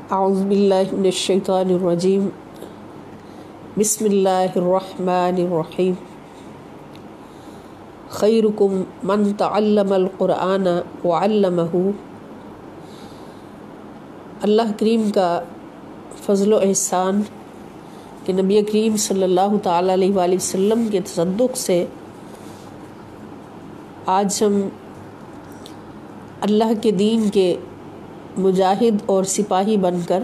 اعوذ باللہ من الشیطان الرجیم بسم اللہ الرحمن الرحیم خیرکم من تعلم القرآن وعلمہ۔ اللہ کریم کا فضل و احسان کہ نبی کریم صلی اللہ تعالیٰ علیہ وآلہ وسلم کے تصدق سے آج ہم اللہ کے دین کے مجاہد اور سپاہی بن کر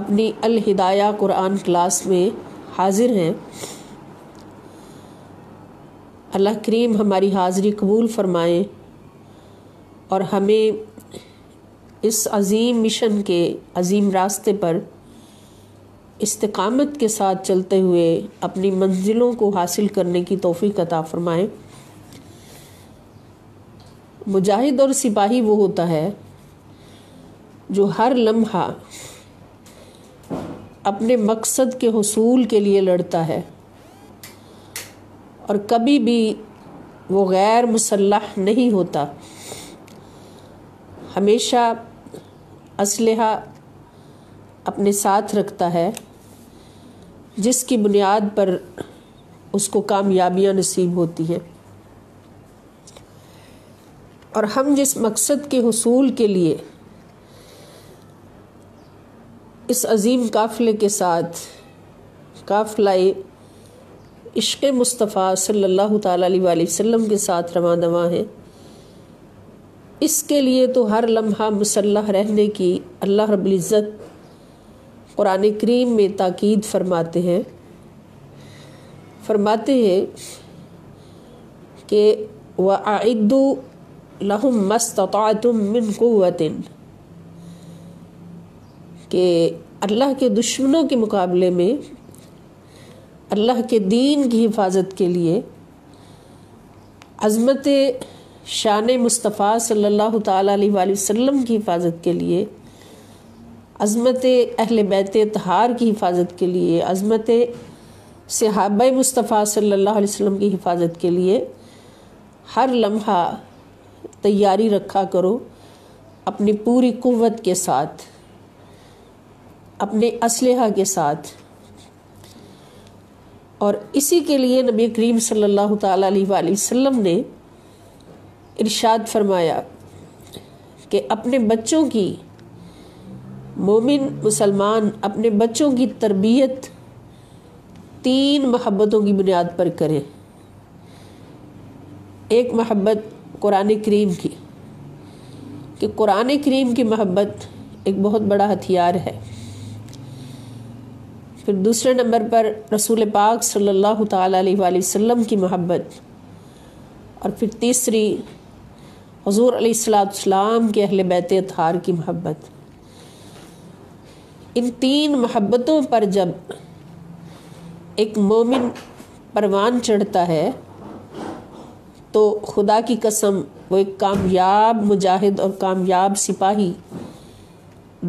اپنی الہدایہ قرآن کلاس میں حاضر ہیں۔ اللہ کریم ہماری حاضری قبول فرمائے اور ہمیں اس عظیم مشن کے عظیم راستے پر استقامت کے ساتھ چلتے ہوئے اپنی منزلوں کو حاصل کرنے کی توفیق عطا فرمائے۔ مجاہد اور سپاہی وہ ہوتا ہے جو ہر لمحہ اپنے مقصد کے حصول کے لیے لڑتا ہے اور کبھی بھی وہ غیر مسلح نہیں ہوتا، ہمیشہ اسلحہ اپنے ساتھ رکھتا ہے جس کی بنیاد پر اس کو کامیابیاں نصیب ہوتی ہیں۔ اور ہم جس مقصد کے حصول کے لیے اس عظیم قافلے کے ساتھ قافلہ عشق مصطفیٰ صلی اللہ تعالیٰ علیہ وآلہ وسلم کے ساتھ رواں دواں ہیں، اس کے لیے تو ہر لمحہ مسلح رہنے کی اللہ رب العزت قرآن کریم میں تاکید فرماتے ہیں کہ وَأَعِدُّوا لَهُم مَّا اسْتَطَعْتُم مِّن قُوَّةٍ، کہ اللہ کے دشمنوں کے مقابلے میں اللہ کے دین کی حفاظت کے لیے، عظمت شان مصطفیٰ صلی اللہ تعالیٰ علیہ وآلہ وسلم کی حفاظت کے لیے، عظمت اہل بیت اطہار کی حفاظت کے لیے، عظمت صحابہ مصطفیٰ صلی اللہ علیہ وسلم کی حفاظت کے لیے ہر لمحہ تیاری رکھا کرو، اپنی پوری قوت کے ساتھ، اپنے اسلحہ کے ساتھ۔ اور اسی کے لیے نبی کریم صلی اللہ تعالیٰ علیہ وآلہ وسلم نے ارشاد فرمایا کہ اپنے بچوں کی، مومن مسلمان اپنے بچوں کی تربیت 3 محبتوں کی بنیاد پر کریں۔ ایک محبت قرآن کریم کی، کہ قرآن کریم کی محبت ایک بہت بڑا ہتھیار ہے۔ پھر دوسرے نمبر پر رسول پاک صلی اللہ تعالیٰ علیہ وآلہ وسلم کی محبت، اور پھر تیسری حضور علیہ السلام کے اہل بیت اطہار کی محبت۔ ان 3 محبتوں پر جب ایک مومن پروان چڑھتا ہے تو خدا کی قسم وہ ایک کامیاب مجاہد اور کامیاب سپاہی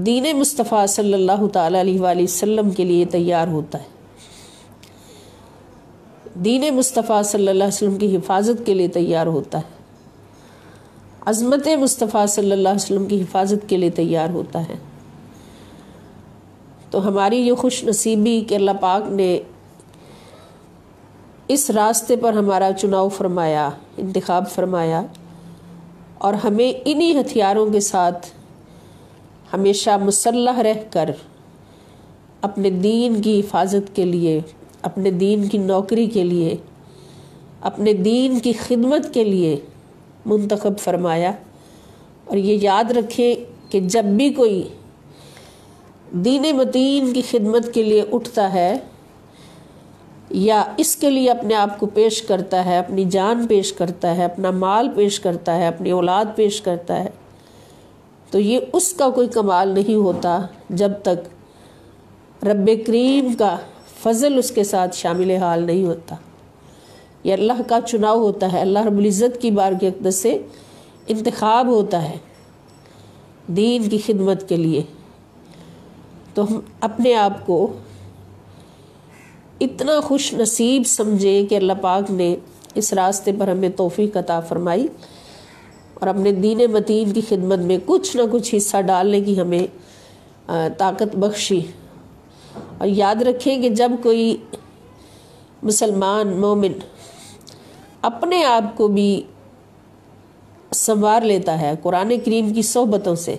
دین مصطفیٰ صلی اللہ تعالیٰ علیہ وآلہ وسلم کے لیے تیار ہوتا ہے، دین مصطفیٰ صلی اللہ علیہ وسلم کی حفاظت کے لیے تیار ہوتا ہے، عظمت مصطفیٰ صلی اللہ علیہ وسلم کی حفاظت کے لیے تیار ہوتا ہے۔ تو ہماری یہ خوش نصیبی کہ اللہ پاک نے اس راستے پر ہمارا چناؤ فرمایا، انتخاب فرمایا، اور ہمیں انہی ہتھیاروں کے ساتھ ہمیشہ مسلح رہ کر اپنے دین کی حفاظت کے لیے، اپنے دین کی نوکری کے لیے، اپنے دین کی خدمت کے لیے منتخب فرمایا۔ اور یہ یاد رکھیں کہ جب بھی کوئی دین متین کی خدمت کے لیے اٹھتا ہے یا اس کے لیے اپنے آپ کو پیش کرتا ہے، اپنی جان پیش کرتا ہے، اپنا مال پیش کرتا ہے، اپنی اولاد پیش کرتا ہے، تو یہ اس کا کوئی کمال نہیں ہوتا جب تک رب کریم کا فضل اس کے ساتھ شامل حال نہیں ہوتا۔ یہ اللہ کا چناؤ ہوتا ہے، اللہ رب العزت کی بارگاہ اقدس سے انتخاب ہوتا ہے دین کی خدمت کے لیے۔ تو ہم اپنے آپ کو اتنا خوش نصیب سمجھے کہ اللہ پاک نے اس راستے پر ہمیں توفیق عطا فرمائی، اور اپنے دین متین کی خدمت میں کچھ نہ کچھ حصہ ڈالنے کی ہمیں طاقت بخشی۔ اور یاد رکھیں کہ جب کوئی مسلمان مومن اپنے آپ کو بھی سنوار لیتا ہے قرآن کریم کی صحبتوں سے،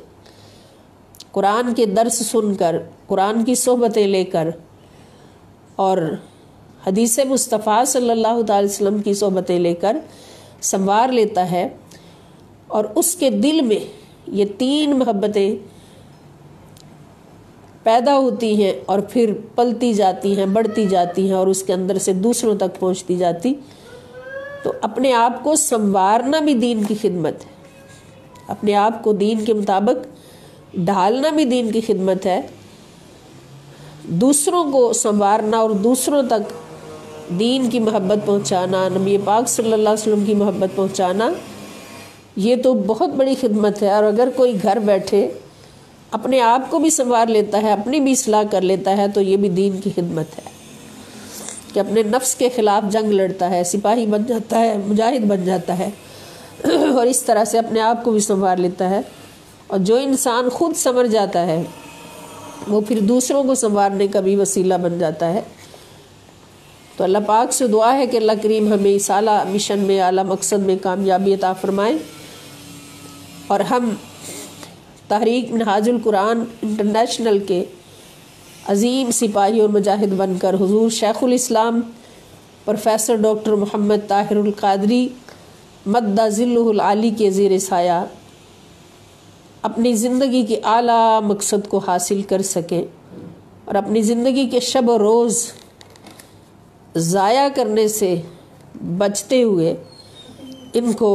قرآن کے درس سن کر، قرآن کی صحبتیں لے کر اور حدیث مصطفیٰ صلی اللہ تعالی وسلم کی صحبتیں لے کر سنوار لیتا ہے، اور اس کے دل میں یہ تین محبتیں پیدا ہوتی ہیں اور پھر پلتی جاتی ہیں، بڑھتی جاتی ہیں اور اس کے اندر سے دوسروں تک پہنچتی جاتی، تو اپنے آپ کو سنوارنا بھی دین کی خدمت ہے، اپنے آپ کو دین کے مطابق ڈھالنا بھی دین کی خدمت ہے۔ دوسروں کو سنوارنا اور دوسروں تک دین کی محبت پہنچانا، نبی پاک صلی اللہ علیہ وسلم کی محبت پہنچانا، یہ تو بہت بڑی خدمت ہے۔ اور اگر کوئی گھر بیٹھے اپنے آپ کو بھی سنوار لیتا ہے، اپنی بھی اصلاح کر لیتا ہے، تو یہ بھی دین کی خدمت ہے کہ اپنے نفس کے خلاف جنگ لڑتا ہے، سپاہی بن جاتا ہے، مجاہد بن جاتا ہے اور اس طرح سے اپنے آپ کو بھی سنوار لیتا ہے۔ اور جو انسان خود سنور جاتا ہے وہ پھر دوسروں کو سنوارنے کا بھی وسیلہ بن جاتا ہے۔ تو اللہ پاک سے دعا ہے کہ اللہ کریم ہمیں اس اعلیٰ مشن میں، اعلیٰ مقصد میں کامیابی عطا فرمائے، اور ہم تحریک منہاج القرآن انٹرنیشنل کے عظیم سپاہی اور مجاہد بن کر حضور شیخ الاسلام پروفیسر ڈاکٹر محمد طاہر القادری مد ظلہ العالی کے زیر سایہ اپنی زندگی کے اعلیٰ مقصد کو حاصل کر سکیں، اور اپنی زندگی کے شب و روز ضائع کرنے سے بچتے ہوئے ان کو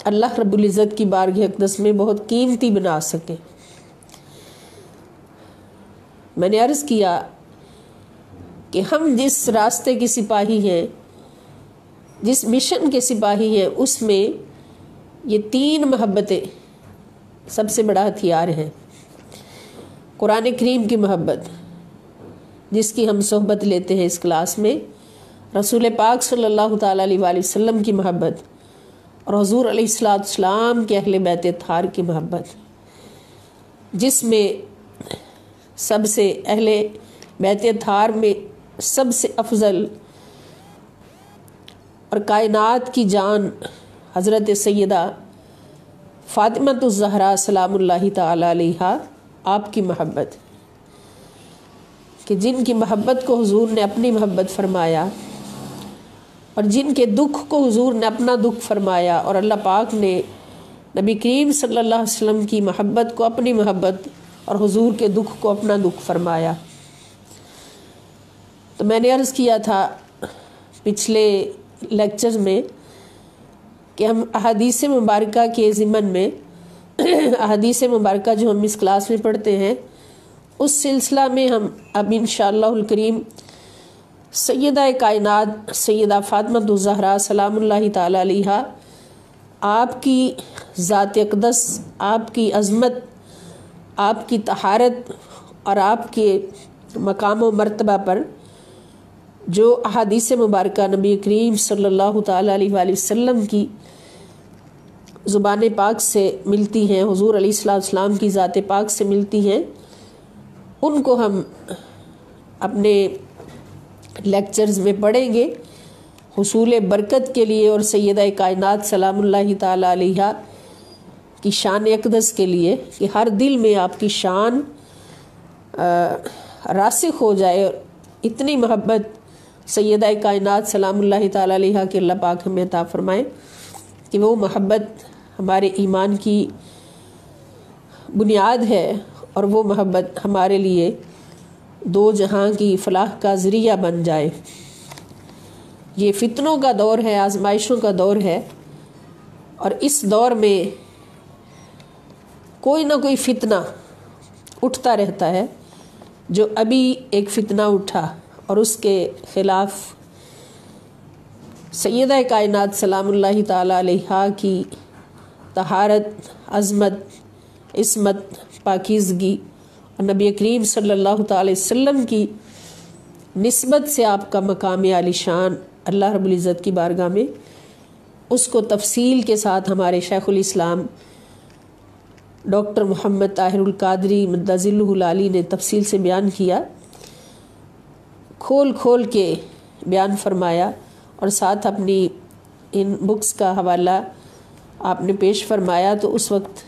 اللہ رب العزت کی بارگاہ اقدس میں بہت قیمتی بنا سکیں۔ میں نے عرض کیا کہ ہم جس راستے کے سپاہی ہیں، جس مشن کے سپاہی ہیں، اس میں یہ تین محبتیں سب سے بڑا ہتھیار ہیں۔ قرآن کریم کی محبت، جس کی ہم صحبت لیتے ہیں اس کلاس میں، رسول پاک صلی اللہ تعالیٰ علیہ وآلہ وسلم کی محبت، اور حضور علیہ السلام کے اہل بیت اطہار کی محبت، جس میں سب سے اہل بیت اطہار میں سب سے افضل اور کائنات کی جان حضرت سیدہ فاطمہ الزہرا سلام اللہ تعالی علیہا، آپ کی محبت، کہ جن کی محبت کو حضور نے اپنی محبت فرمایا، اور جن کے دکھ کو حضور نے اپنا دکھ فرمایا، اور اللہ پاک نے نبی کریم صلی اللہ علیہ وسلم کی محبت کو اپنی محبت اور حضور کے دکھ کو اپنا دکھ فرمایا۔ تو میں نے عرض کیا تھا پچھلے لیکچر میں کہ ہم احادیث مبارکہ کے ضمن میں، احادیث مبارکہ جو ہم اس کلاس میں پڑھتے ہیں، اس سلسلہ میں ہم اب انشاءاللہ الکریم سیدہ کائنات سیدہ فاطمہ الزہرا سلام اللہ تعالی علیہا، آپ کی ذات اقدس، آپ کی عظمت، آپ کی طہارت اور آپ کے مقام و مرتبہ پر جو احادیث مبارکہ نبی کریم صلی اللہ تعالی علیہ وآلہ وسلم کی زبان پاک سے ملتی ہیں، حضور علیہ السلام کی ذات پاک سے ملتی ہیں، ان کو ہم اپنے لیکچرز میں پڑھیں گے حصول برکت کے لیے، اور سیدہ کائنات سلام اللہ تعالی علیہا کی شان اقدس کے لیے، کہ ہر دل میں آپ کی شان راسخ ہو جائے، اور اتنی محبت سیدہ کائنات سلام اللہ تعالی علیہا کے اللہ پاک ہمیں عطا فرمائے کہ وہ محبت ہمارے ایمان کی بنیاد ہے، اور وہ محبت ہمارے لیے دو جہاں کی فلاح کا ذریعہ بن جائے۔ یہ فتنوں کا دور ہے، آزمائشوں کا دور ہے، اور اس دور میں کوئی نہ کوئی فتنہ اٹھتا رہتا ہے۔ جو ابھی ایک فتنہ اٹھا اور اس کے خلاف سیدہ کائنات سلام اللہ تعالی علیہا کی طہارت، عظمت، عصمت، پاکیزگی، اور نبی کریم صلی اللہ تعالی وسلم کی نسبت سے آپ کا مقام عالی شان اللہ رب العزت کی بارگاہ میں اس کو تفصیل کے ساتھ ہمارے شیخ الاسلام ڈاکٹر محمد طاہر القادری مدظلہ العالی نے تفصیل سے بیان کیا، کھول کھول کے بیان فرمایا، اور ساتھ اپنی ان بکس کا حوالہ آپ نے پیش فرمایا۔ تو اس وقت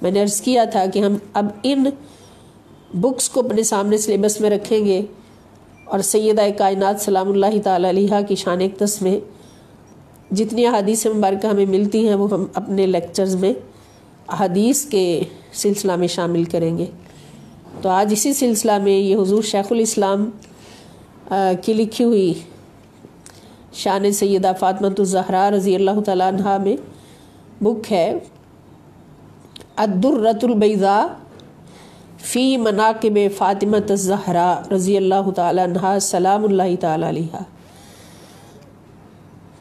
میں نے عرض کیا تھا کہ ہم اب ان بکس کو اپنے سامنے سلیبس میں رکھیں گے، اور سیدہ کائنات سلام اللہ تعالی علیہا کی شان اقدس میں جتنی احادیث مبارکہ ہمیں ملتی ہیں وہ ہم اپنے لیکچرز میں احادیث کے سلسلہ میں شامل کریں گے۔ تو آج اسی سلسلہ میں یہ حضور شیخ الاسلام کی لکھی ہوئی شان سیدہ فاطمۃ الزہراء رضی اللہ تعالیٰ عنہا میں بک ہے الدرۃ البیضاء فی مناقب فاطمۃ الزہراء رضی اللہ تعالیٰ عنہا سلام اللہ تعالیٰ علیہا۔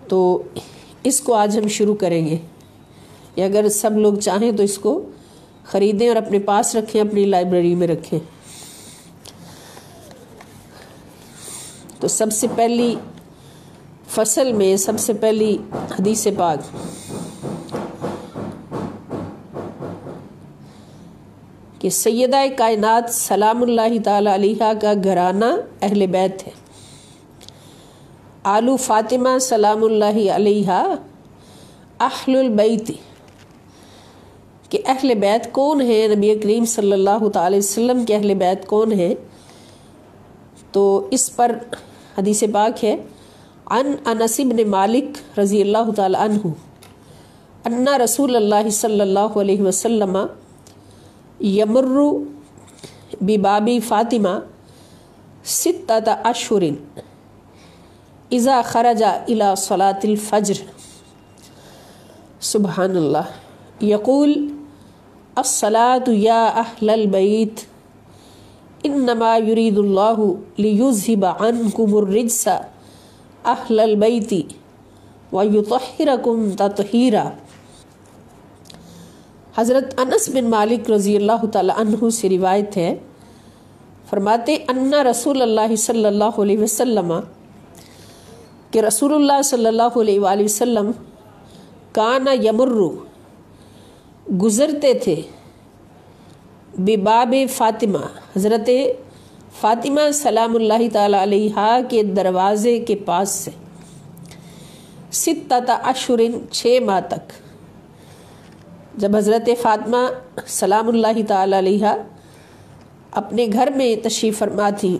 تو اس کو آج ہم شروع کریں گے، یا اگر سب لوگ چاہیں تو اس کو خریدیں اور اپنے پاس رکھیں، اپنی لائبریری میں رکھیں۔ تو سب سے پہلی فصل میں سب سے پہلی حدیث پاک کہ سیدہ کائنات سلام اللہ تعالی علیہا کا گھرانہ اہل بیت ہے۔ آل فاطمہ سلام اللہ علیہا اہل البیت، کہ اہل بیت کون ہیں، نبی کریم صلی اللہ تعالی وسلم کے اہل بیت کون ہیں۔ تو اس پر حدیث پاک ہے عن انس بن مالک رضی اللہ تعالی عنہ ان رسول اللہ صلی اللہ علیہ وسلم یمر بباب فاطمہ ستۃ اشہر اذا خرج الى صلاة الفجر، سبحان اللہ، یقول الصلاة یا اہل البیت انما یرید اللہ لیذہب عنکم الرجس اہل البیت ویطہرکم تطہیرا۔ حضرت انس بن مالک رضی اللہ تعالی عنہ سے روایت ہے، فرماتے ان رسول اللہ صلی اللہ علیہ وسلم، کہ رسول اللہ صلی اللہ علیہ وآلہ وسلم کان یمر، گزرتے تھے، بباب فاطمہ، حضرت فاطمہ سلام اللہ تعالی علیہا کے دروازے کے پاس سے، ستۃ اشہر، 6 ماہ تک۔ جب حضرت فاطمہ سلام اللہ تعالی علیہا اپنے گھر میں تشریف فرما تھی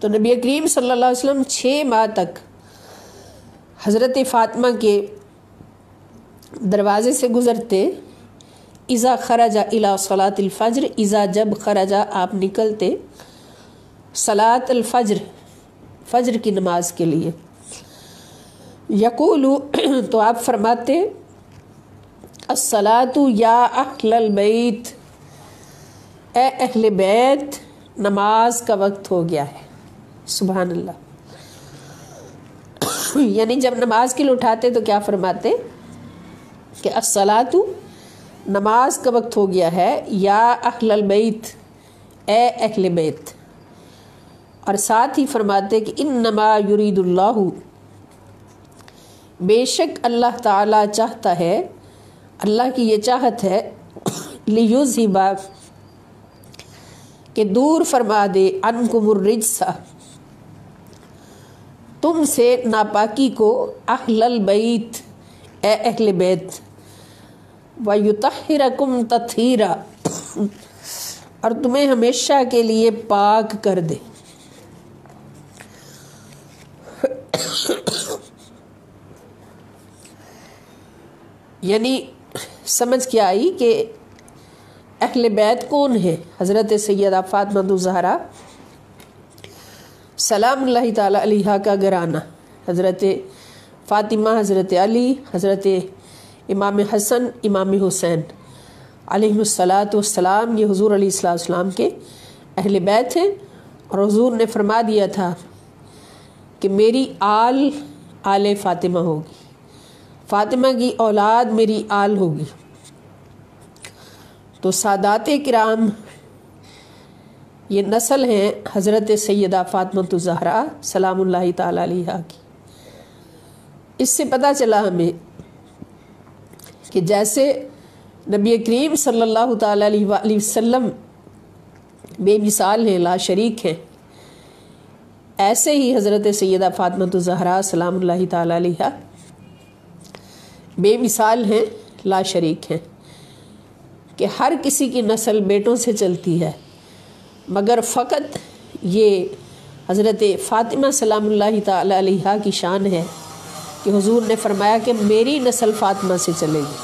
تو نبی کریم صلی اللہ علیہ وسلم 6 ماہ تک حضرت فاطمہ کے دروازے سے گزرتے۔ اذا خرج الى صلاة الفجر، اذا جب خرج آپ نکلتے صلاة الفجر، فجر کی نماز کے لیے، یقول تو آپ فرماتے الصلاة یا اہل البیت، اے اہل بیت نماز کا وقت ہو گیا ہے۔ سبحان اللہ، یعنی جب نماز کے لیے اٹھاتے تو کیا فرماتے کہ الصلاة، نماز کا وقت ہو گیا ہے، یا اہل البیت، اے اہل بیت، اور ساتھ ہی فرماتے کہ انما یرید اللہ، بے شک اللہ تعالی چاہتا ہے، اللہ کی یہ چاہت ہے، لیذہب، کہ دور فرما دے، عنکم الرجس، تم سے ناپاکی کو، اہل البیت، اے اہل بیت، وَيُطَهِّرَكُمْ تَطْهِيرًا، اور تمہیں ہمیشہ کے لیے پاک کر دے۔ یعنی سمجھ کے آئی کہ اہل بیت کون ہے؟ حضرت سیدہ فاطمہ الزہراء سلام اللہ تعالی علیہا کا گھرانہ، حضرت فاطمہ، حضرت علی، حضرت امام حسن، امام حسین علیہ الصلاۃ والسلام، یہ حضور علیہ السلام کے اہل بیت ہیں، اور حضور نے فرما دیا تھا کہ میری آل فاطمہ ہوگی، فاطمہ کی اولاد میری آل ہوگی۔ تو سادات کرام یہ نسل ہیں حضرت سیدہ فاطمہ الزہراء سلام اللہ تعالی علیہا کی۔ اس سے پتہ چلا ہمیں کہ جیسے نبی کریم صلی اللہ تعالیٰ علیہ وآلہ وسلم بے مثال ہیں، لا شریک ہیں، ایسے ہی حضرت سیدہ فاطمہ الزہرا سلام اللہ تعالیٰ علیہا بے مثال ہیں، لا شریک ہیں، کہ ہر کسی کی نسل بیٹوں سے چلتی ہے، مگر فقط یہ حضرت فاطمہ سلام اللہ تعالیٰ علیہا کی شان ہے کہ حضور نے فرمایا کہ میری نسل فاطمہ سے چلے گی۔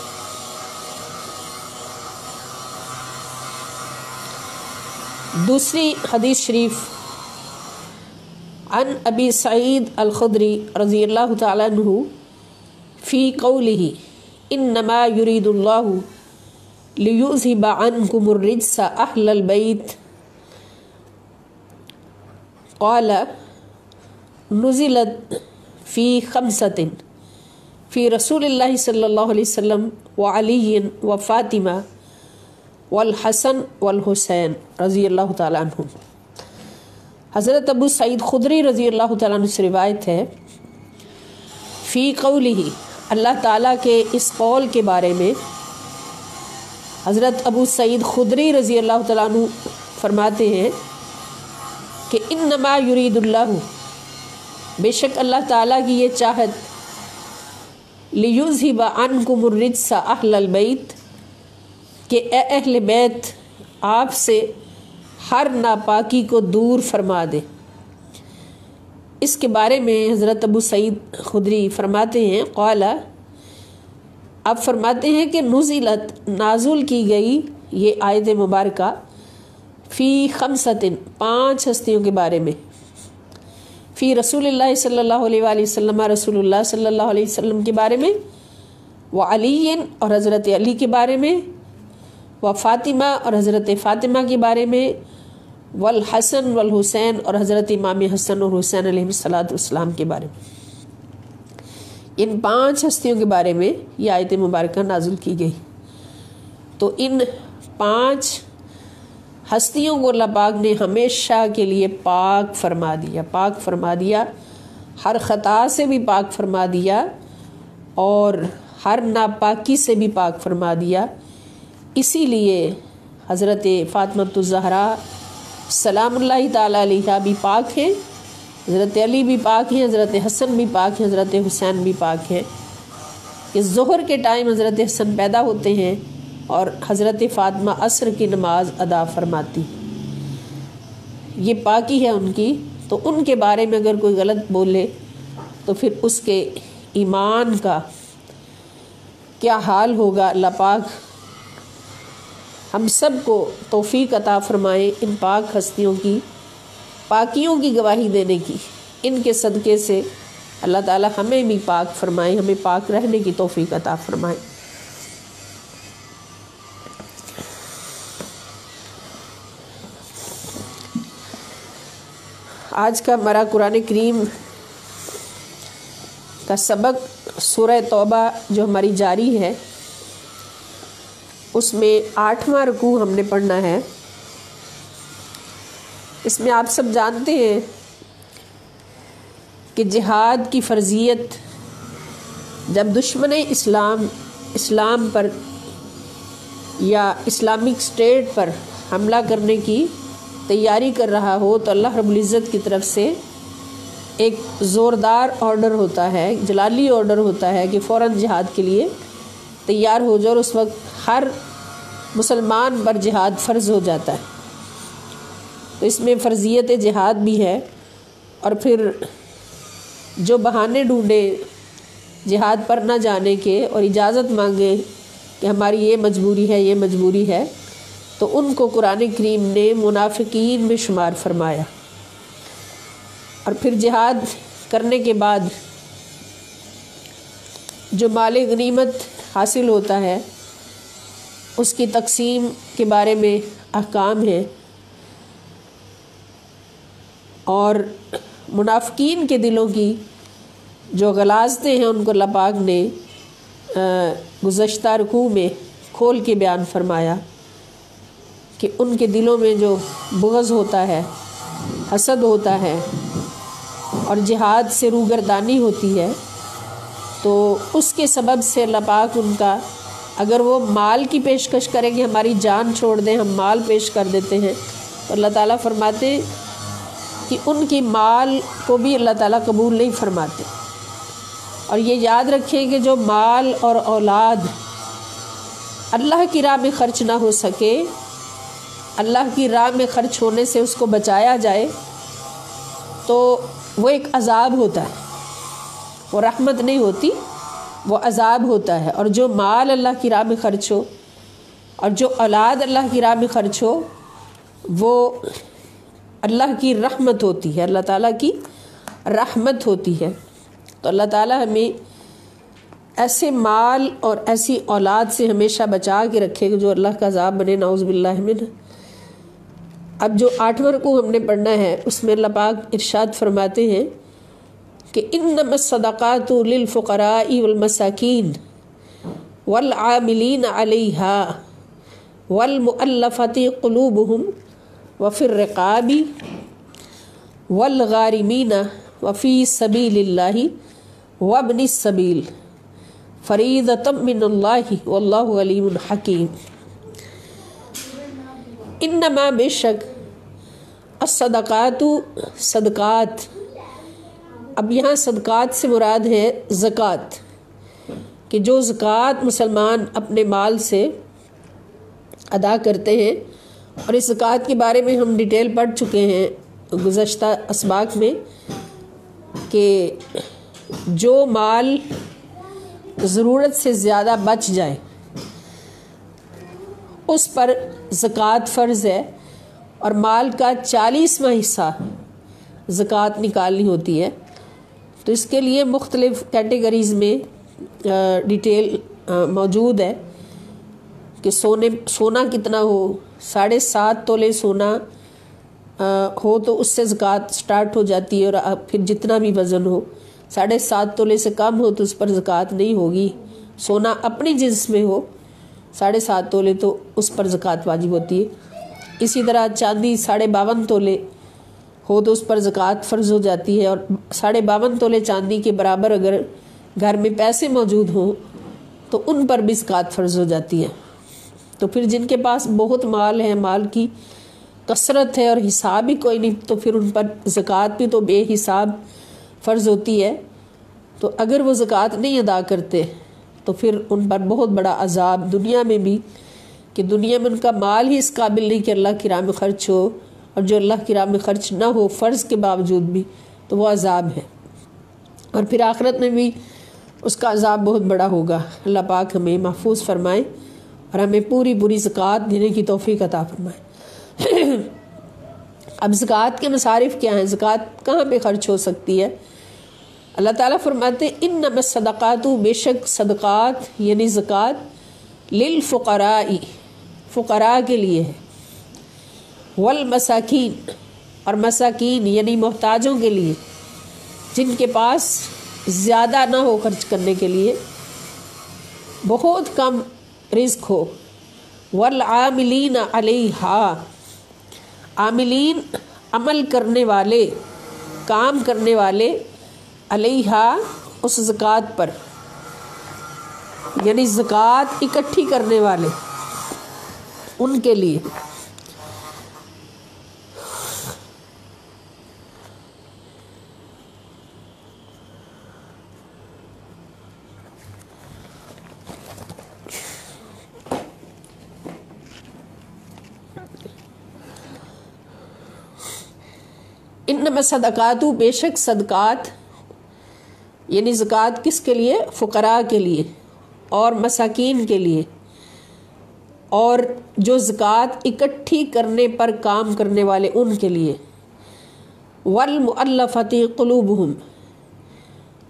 دوسری حدیث شریف عن ابی سعید الخدری رضی اللہ تعالیٰ عنہ فی قولہ انما یرید اللہ لیذہب عنکم الرجس اہل البیت قال نزلت فی خمسۃ فی رسول اللہ صلی اللہ علیہ وسلم وعلی وفاطمہ والحسن والحسین رضی اللہ تعالیٰ عنہ۔ حضرت ابو سعید خدری رضی اللہ تعالیٰ عنہ سے روایت ہے، فی قولہ، اللہ تعالیٰ کے اس قول کے بارے میں حضرت ابو سعید خدری رضی اللہ تعالیٰ عنہ فرماتے ہیں کہ انما یرید اللہ، بے شک اللہ تعالیٰ کی یہ چاہت، لیذہب عنکم الرجس اہل البیت، کہ اے اہل بیت آپ سے ہر ناپاکی کو دور فرما دے۔ اس کے بارے میں حضرت ابو سعید خدری فرماتے ہیں، قال، آپ فرماتے ہیں کہ نزلت، نازل کی گئی یہ آیت مبارکہ، فی خمسۃ، 5 ہستیوں کے بارے میں، فی رسول اللہ صلی اللہ علیہ وآلہ وسلم، رسول اللہ صلی اللہ علیہ وسلم کے بارے میں، وعلی، اور حضرت علی کے بارے میں، وفاطمہ، اور حضرت فاطمہ کے بارے میں، والحسن والحسین، اور حضرت امام حسن اور حسین علیہ السلام کے بارے میں۔ ان 5 ہستیوں کے بارے میں یہ آیت مبارکہ نازل کی گئی۔ تو ان 5 ہستیوں کو اللہ پاک نے ہمیشہ کے لیے پاک فرما دیا، پاک فرما دیا، ہر خطا سے بھی پاک فرما دیا اور ہر ناپاکی سے بھی پاک فرما دیا۔ اسی لیے حضرت فاطمہ الزہرا سلام اللہ تعالیٰ علیہا بھی پاک ہیں، حضرت علی بھی پاک ہیں، حضرت حسن بھی پاک ہیں، حضرت حسین بھی پاک ہیں، کہ ظہر کے ٹائم حضرت حسن پیدا ہوتے ہیں اور حضرت فاطمہ عصر کی نماز ادا فرماتی، یہ پاکی ہے ان کی۔ تو ان کے بارے میں اگر کوئی غلط بولے تو پھر اس کے ایمان کا کیا حال ہوگا۔ اللہ پاک ہم سب کو توفیق عطا فرمائے ان پاک ہستیوں کی پاکیوں کی گواہی دینے کی، ان کے صدقے سے اللہ تعالی ہمیں بھی پاک فرمائے، ہمیں پاک رہنے کی توفیق عطا فرمائے۔ آج کا ہمارا قرآن کریم کا سبق سورہ توبہ جو ہماری جاری ہے، اس میں 8واں رکوع ہم نے پڑھنا ہے۔ اس میں آپ سب جانتے ہیں کہ جہاد کی فرضیت جب دشمن اسلام پر یا اسلامک اسٹیٹ پر حملہ کرنے کی تیاری کر رہا ہو تو اللہ رب العزت کی طرف سے ایک زوردار آرڈر ہوتا ہے، جلالی آرڈر ہوتا ہے کہ فوراً جہاد کے لیے تیار ہو جاؤ، اور اس وقت ہر مسلمان پر جہاد فرض ہو جاتا ہے۔ تو اس میں فرضیت جہاد بھی ہے، اور پھر جو بہانے ڈھونڈے جہاد پر نہ جانے کے اور اجازت مانگے کہ ہماری یہ مجبوری ہے، یہ مجبوری ہے، تو ان کو قرآن کریم نے منافقین میں شمار فرمایا۔ اور پھر جہاد کرنے کے بعد جو مال غنیمت حاصل ہوتا ہے اس کی تقسیم کے بارے میں احکام ہیں، اور منافقین کے دلوں کی جو غلاظتیں ہیں ان کو اللہ پاک نے گزشتہ رکوع میں کھول کے بیان فرمایا کہ ان کے دلوں میں جو بغض ہوتا ہے، حسد ہوتا ہے اور جہاد سے روگردانی ہوتی ہے، تو اس کے سبب سے اللہ پاک ان کا، اگر وہ مال کی پیشکش کریں گے ہماری جان چھوڑ دیں، ہم مال پیش کر دیتے ہیں، تو اللہ تعالیٰ فرماتے ہیں کہ ان کی مال کو بھی اللہ تعالیٰ قبول نہیں فرماتے۔ اور یہ یاد رکھیں کہ جو مال اور اولاد اللہ کی راہ میں خرچ نہ ہو سکے، اللہ کی راہ میں خرچ ہونے سے اس کو بچایا جائے، تو وہ ایک عذاب ہوتا ہے، وہ رحمت نہیں ہوتی، وہ عذاب ہوتا ہے۔ اور جو مال اللہ کی راہ میں خرچ ہو اور جو اولاد اللہ کی راہ میں خرچ ہو، وہ اللہ کی رحمت ہوتی ہے، اللہ تعالیٰ کی رحمت ہوتی ہے۔ تو اللہ تعالیٰ ہمیں ایسے مال اور ایسی اولاد سے ہمیشہ بچا کے رکھے کہ جو اللہ کا عذاب بنے، نعوذ باللہ منہ۔ اب جو 8واں رکوع ہم نے پڑھنا ہے، اس میں اللہ پاک ارشاد فرماتے ہیں کہ انما الصدقات للفقراء والمساکین والعاملین علیہا والمؤلفۃ قلوبہم وفی الرقاب والغارمین وفی سبیل اللہ وابن السبیل فریضۃ من اللہ واللہ علیم حکیم۔ انما بے شک الصدقات صدقات، اب یہاں صدقات سے مراد ہے زکوٰۃ، کہ جو زکوٰۃ مسلمان اپنے مال سے ادا کرتے ہیں، اور اس زکوٰۃ کے بارے میں ہم ڈیٹیل پڑھ چکے ہیں گزشتہ اسباق میں، کہ جو مال ضرورت سے زیادہ بچ جائے اس پر زکوٰۃ فرض ہے، اور مال کا 40واں حصہ زکوٰۃ نکالنی ہوتی ہے۔ تو اس کے لیے مختلف کیٹیگریز میں ڈیٹیل موجود ہے کہ سونا کتنا ہو، 7.5 تولے سونا ہو تو اس سے زکوٰۃ سٹارٹ ہو جاتی ہے، اور پھر جتنا بھی وزن ہو، 7.5 تولے سے کم ہو تو اس پر زکوٰۃ نہیں ہوگی۔ سونا اپنی جنس میں ہو 7.5 تولے تو اس پر زکوٰۃ واجب ہوتی ہے۔ اسی طرح چاندی 52.5 تولے ہو تو اس پر زکوٰۃ فرض ہو جاتی ہے، اور 52.5 تولے چاندی کے برابر اگر گھر میں پیسے موجود ہوں تو ان پر بھی زکوٰۃ فرض ہو جاتی ہے۔ تو پھر جن کے پاس بہت مال ہے، مال کی کثرت ہے اور حساب ہی کوئی نہیں، تو پھر ان پر زکوٰۃ بھی تو بے حساب فرض ہوتی ہے۔ تو اگر وہ زکوٰۃ نہیں ادا کرتے تو پھر ان پر بہت بڑا عذاب دنیا میں بھی، کہ دنیا میں ان کا مال ہی اس قابل نہیں کہ اللہ کی راہ میں خرچ ہو، اور جو اللہ کی راہ میں خرچ نہ ہو فرض کے باوجود بھی، تو وہ عذاب ہے۔ اور پھر آخرت میں بھی اس کا عذاب بہت بڑا ہوگا۔ اللہ پاک ہمیں محفوظ فرمائے اور ہمیں پوری زکوٰۃ دینے کی توفیق عطا فرمائے۔ اب زکوٰۃ کے مصارف کیا ہیں، زکوٰۃ کہاں پہ خرچ ہو سکتی ہے؟ اللہ تعالیٰ فرماتے ہیں انما الصدقات، بے شک صدقات یعنی زکوٰۃ، للفقراء فقراء کے لیے ہے، والمساکین اور مساکین یعنی محتاجوں کے لیے، جن کے پاس زیادہ نہ ہو خرچ کرنے کے لیے، بہت کم رزق ہو، والعاملین علیہا، عاملین عمل کرنے والے، کام کرنے والے، علیہا اس زکوٰۃ پر، یعنی زکوٰۃ اکٹھی کرنے والے، ان کے لیے۔ انما صدقات، بے شک صدقات یعنی زکوٰۃ کس کے لیے؟ فقراء کے لیے اور مساکین کے لیے، اور جو زکوٰۃ اکٹھی کرنے پر کام کرنے والے ان کے لیے، والمؤلفۃ قلوبہم،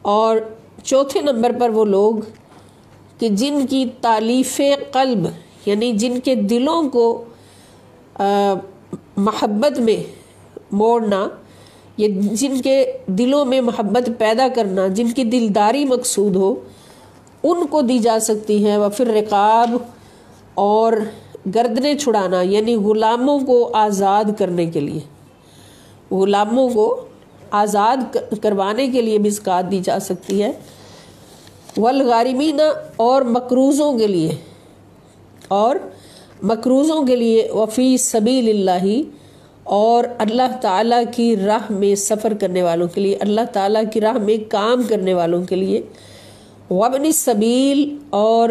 اور چوتھے نمبر پر وہ لوگ کہ جن کی تالیف قلب یعنی جن کے دلوں کو محبت میں موڑنا، یہ جن کے دلوں میں محبت پیدا کرنا، جن کی دلداری مقصود ہو، ان کو دی جا سکتی ہے۔ وفر رقاب، اور گردنیں چھڑانا یعنی غلاموں کو آزاد کرنے کے لیے، غلاموں کو آزاد کروانے کے لیے بھی زکوٰۃ دی جا سکتی ہے۔ والغارمین اور مقروضوں کے لیے وفی سبیل اللہ اور اللہ تعالیٰ کی راہ میں سفر کرنے والوں کے لیے، اللہ تعالیٰ کی راہ میں کام کرنے والوں کے لیے، وابن السبیل اور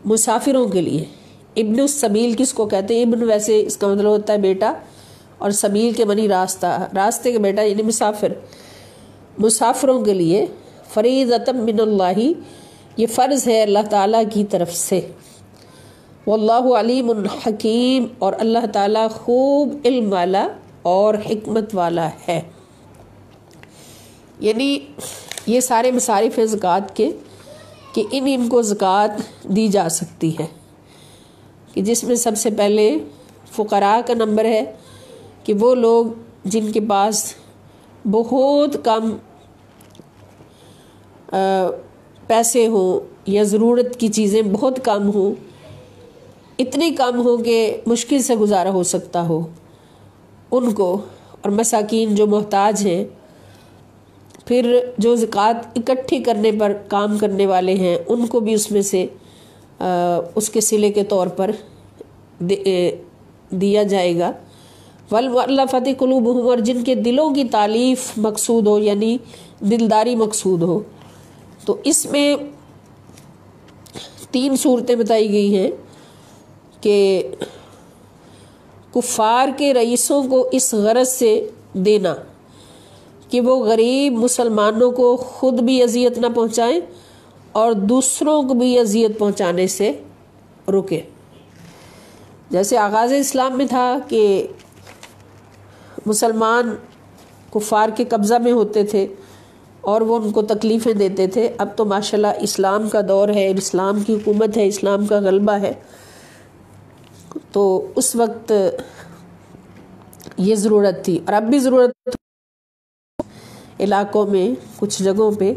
مسافروں کے لیے۔ ابن السبیل کس کو کہتے ہیں؟ ابن ویسے اس کا مطلب ہوتا ہے بیٹا، اور سبیل کے معنی راستہ، راستے کا بیٹا یعنی مسافر۔ مسافروں کے لیے فریضۃ من اللہ، یہ فرض ہے اللہ تعالیٰ کی طرف سے۔ واللہ علیم حکیم، اور اللہ تعالیٰ خوب علم والا اور حکمت والا ہے۔ یعنی یہ سارے مصارف ہیں زکوٰۃ کے کہ ان کو زکوٰۃ دی جا سکتی ہے، کہ جس میں سب سے پہلے فقراء کا نمبر ہے کہ وہ لوگ جن کے پاس بہت کم پیسے ہوں یا ضرورت کی چیزیں بہت کم ہوں، اتنی کم ہو کہ مشکل سے گزارا ہو سکتا ہو ان کو، اور مساکین جو محتاج ہیں، پھر جو زکوٰۃ اکٹھی کرنے پر کام کرنے والے ہیں ان کو بھی اس میں سے اس کے صلے کے طور پر دیا جائے گا۔ والمؤلفۃ قلوبہم، اور جن کے دلوں کی تالیف مقصود ہو، یعنی دلداری مقصود ہو۔ تو اس میں 3 صورتیں بتائی گئی ہیں کہ کفار کے رئیسوں کو اس غرض سے دینا کہ وہ غریب مسلمانوں کو خود بھی اذیت نہ پہنچائیں اور دوسروں کو بھی اذیت پہنچانے سے رکے۔ جیسے آغاز اسلام میں تھا کہ مسلمان کفار کے قبضہ میں ہوتے تھے اور وہ ان کو تکلیفیں دیتے تھے، اب تو ماشاءاللہ اسلام کا دور ہے، اسلام کی حکومت ہے، اسلام کا غلبہ ہے، تو اس وقت یہ ضرورت تھی، اور اب بھی ضرورت علاقوں میں کچھ جگہوں پہ۔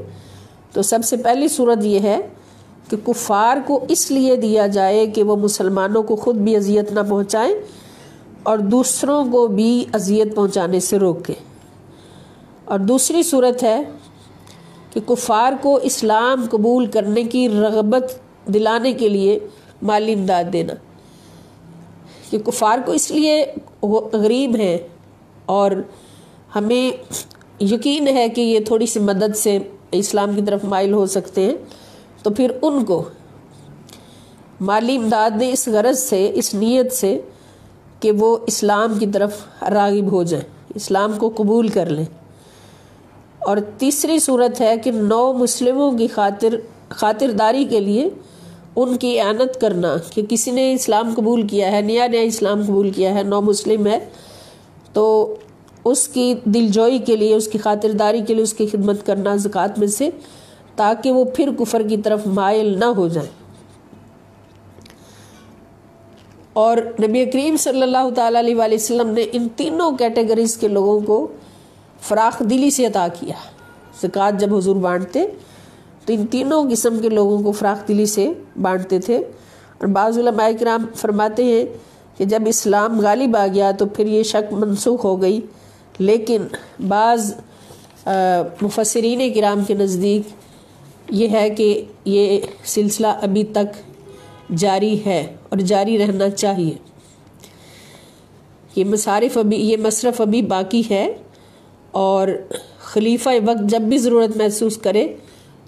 تو سب سے پہلی صورت یہ ہے کہ کفار کو اس لیے دیا جائے کہ وہ مسلمانوں کو خود بھی اذیت نہ پہنچائیں اور دوسروں کو بھی اذیت پہنچانے سے روکیں۔ اور دوسری صورت ہے کہ کفار کو اسلام قبول کرنے کی رغبت دلانے کے لیے مالی امداد دینا، کہ کفار کو اس لیے وہ غریب ہیں اور ہمیں یقین ہے کہ یہ تھوڑی سی مدد سے اسلام کی طرف مائل ہو سکتے ہیں، تو پھر ان کو مالی امداد دیں اس غرض سے، اس نیت سے کہ وہ اسلام کی طرف راغب ہو جائیں، اسلام کو قبول کر لیں۔ اور تیسری صورت ہے کہ نو مسلموں کی خاطرداری کے لیے ان کی اعانت کرنا، کہ کسی نے اسلام قبول کیا ہے، نیا اسلام قبول کیا ہے، نو مسلم ہے، تو اس کی دلجوئی کے لیے، اس کی خاطرداری کے لیے اس کی خدمت کرنا زکوٰۃ میں سے، تاکہ وہ پھر کفر کی طرف مائل نہ ہو جائیں۔ اور نبی کریم صلی اللہ تعالیٰ علیہ وآلہ وسلم نے ان تینوں کیٹیگریز کے لوگوں کو فراخ دلی سے عطا کیا۔ زکوٰۃ جب حضور بانٹتے تو ان تینوں قسم کے لوگوں کو فراخ دلی سے بانٹتے تھے۔ اور بعض علماء کرام فرماتے ہیں کہ جب اسلام غالب آ گیا تو پھر یہ شک منسوخ ہو گئی، لیکن بعض مفسرین کرام کے نزدیک یہ ہے کہ یہ سلسلہ ابھی تک جاری ہے اور جاری رہنا چاہیے۔ یہ مصرف ابھی باقی ہے، اور خلیفہ وقت جب بھی ضرورت محسوس کرے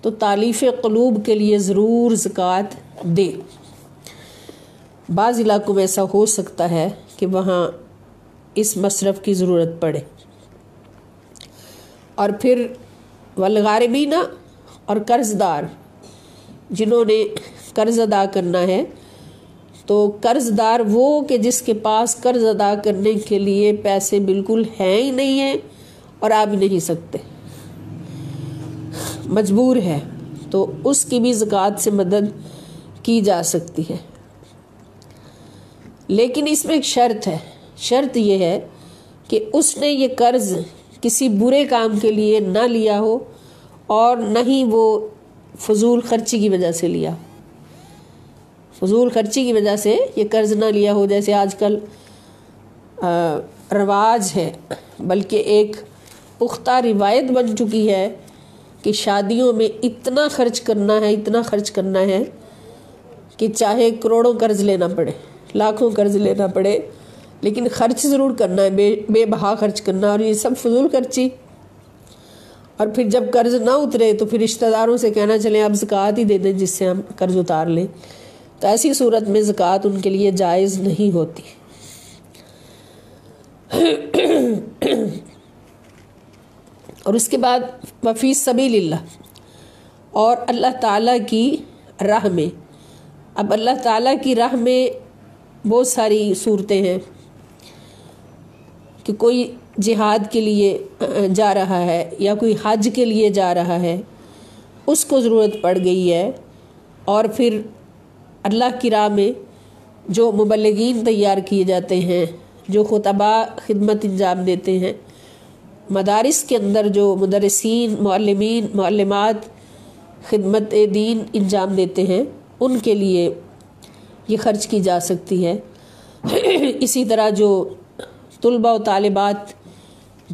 تو تالیف قلوب کے لیے ضرور زکوٰۃ دے۔ بعض علاقوں میں ایسا ہو سکتا ہے کہ وہاں اس مصرف کی ضرورت پڑے۔ اور پھر والغارمین، اور قرض دار، جنہوں نے قرض ادا کرنا ہے، تو قرض دار وہ کہ جس کے پاس قرض ادا کرنے کے لیے پیسے بالکل ہیں ہی نہیں ہیں اور آ بھی نہیں سکتے، مجبور ہے، تو اس کی بھی زکوٰۃ سے مدد کی جا سکتی ہے۔ لیکن اس میں ایک شرط ہے، شرط یہ ہے کہ اس نے یہ قرض کسی برے کام کے لیے نہ لیا ہو اور نہ ہی وہ فضول خرچی کی وجہ سے لیا، فضول خرچی کی وجہ سے یہ قرض نہ لیا ہو، جیسے آج کل رواج ہے، بلکہ ایک پختہ روایت بن چکی ہے کہ شادیوں میں اتنا خرچ کرنا ہے کہ چاہے کروڑوں قرض لینا پڑے، لاکھوں قرض لینا پڑے، لیکن خرچ ضرور کرنا ہے، بے بہا خرچ کرنا، اور یہ سب فضول خرچی۔ اور پھر جب قرض نہ اترے تو پھر رشتہ داروں سے کہنا چلیں آپ زکوٰۃ ہی دے دیں جس سے ہم قرض اتار لیں، تو ایسی صورت میں زکوٰۃ ان کے لیے جائز نہیں ہوتی۔ اور اس کے بعد وفی سبیل اللہ، اور اللہ تعالیٰ کی راہ میں۔ اب اللہ تعالیٰ کی راہ میں بہت ساری صورتیں ہیں کہ کوئی جہاد کے لیے جا رہا ہے یا کوئی حج کے لیے جا رہا ہے، اس کو ضرورت پڑ گئی ہے، اور پھر اللہ کی راہ میں جو مبلغین تیار کیے جاتے ہیں، جو خطباء خدمت انجام دیتے ہیں، مدارس کے اندر جو مدرسین، معلمین، معلمات خدمت دین انجام دیتے ہیں، ان کے لیے یہ خرچ کی جا سکتی ہے۔ اسی طرح جو طلباء و طالبات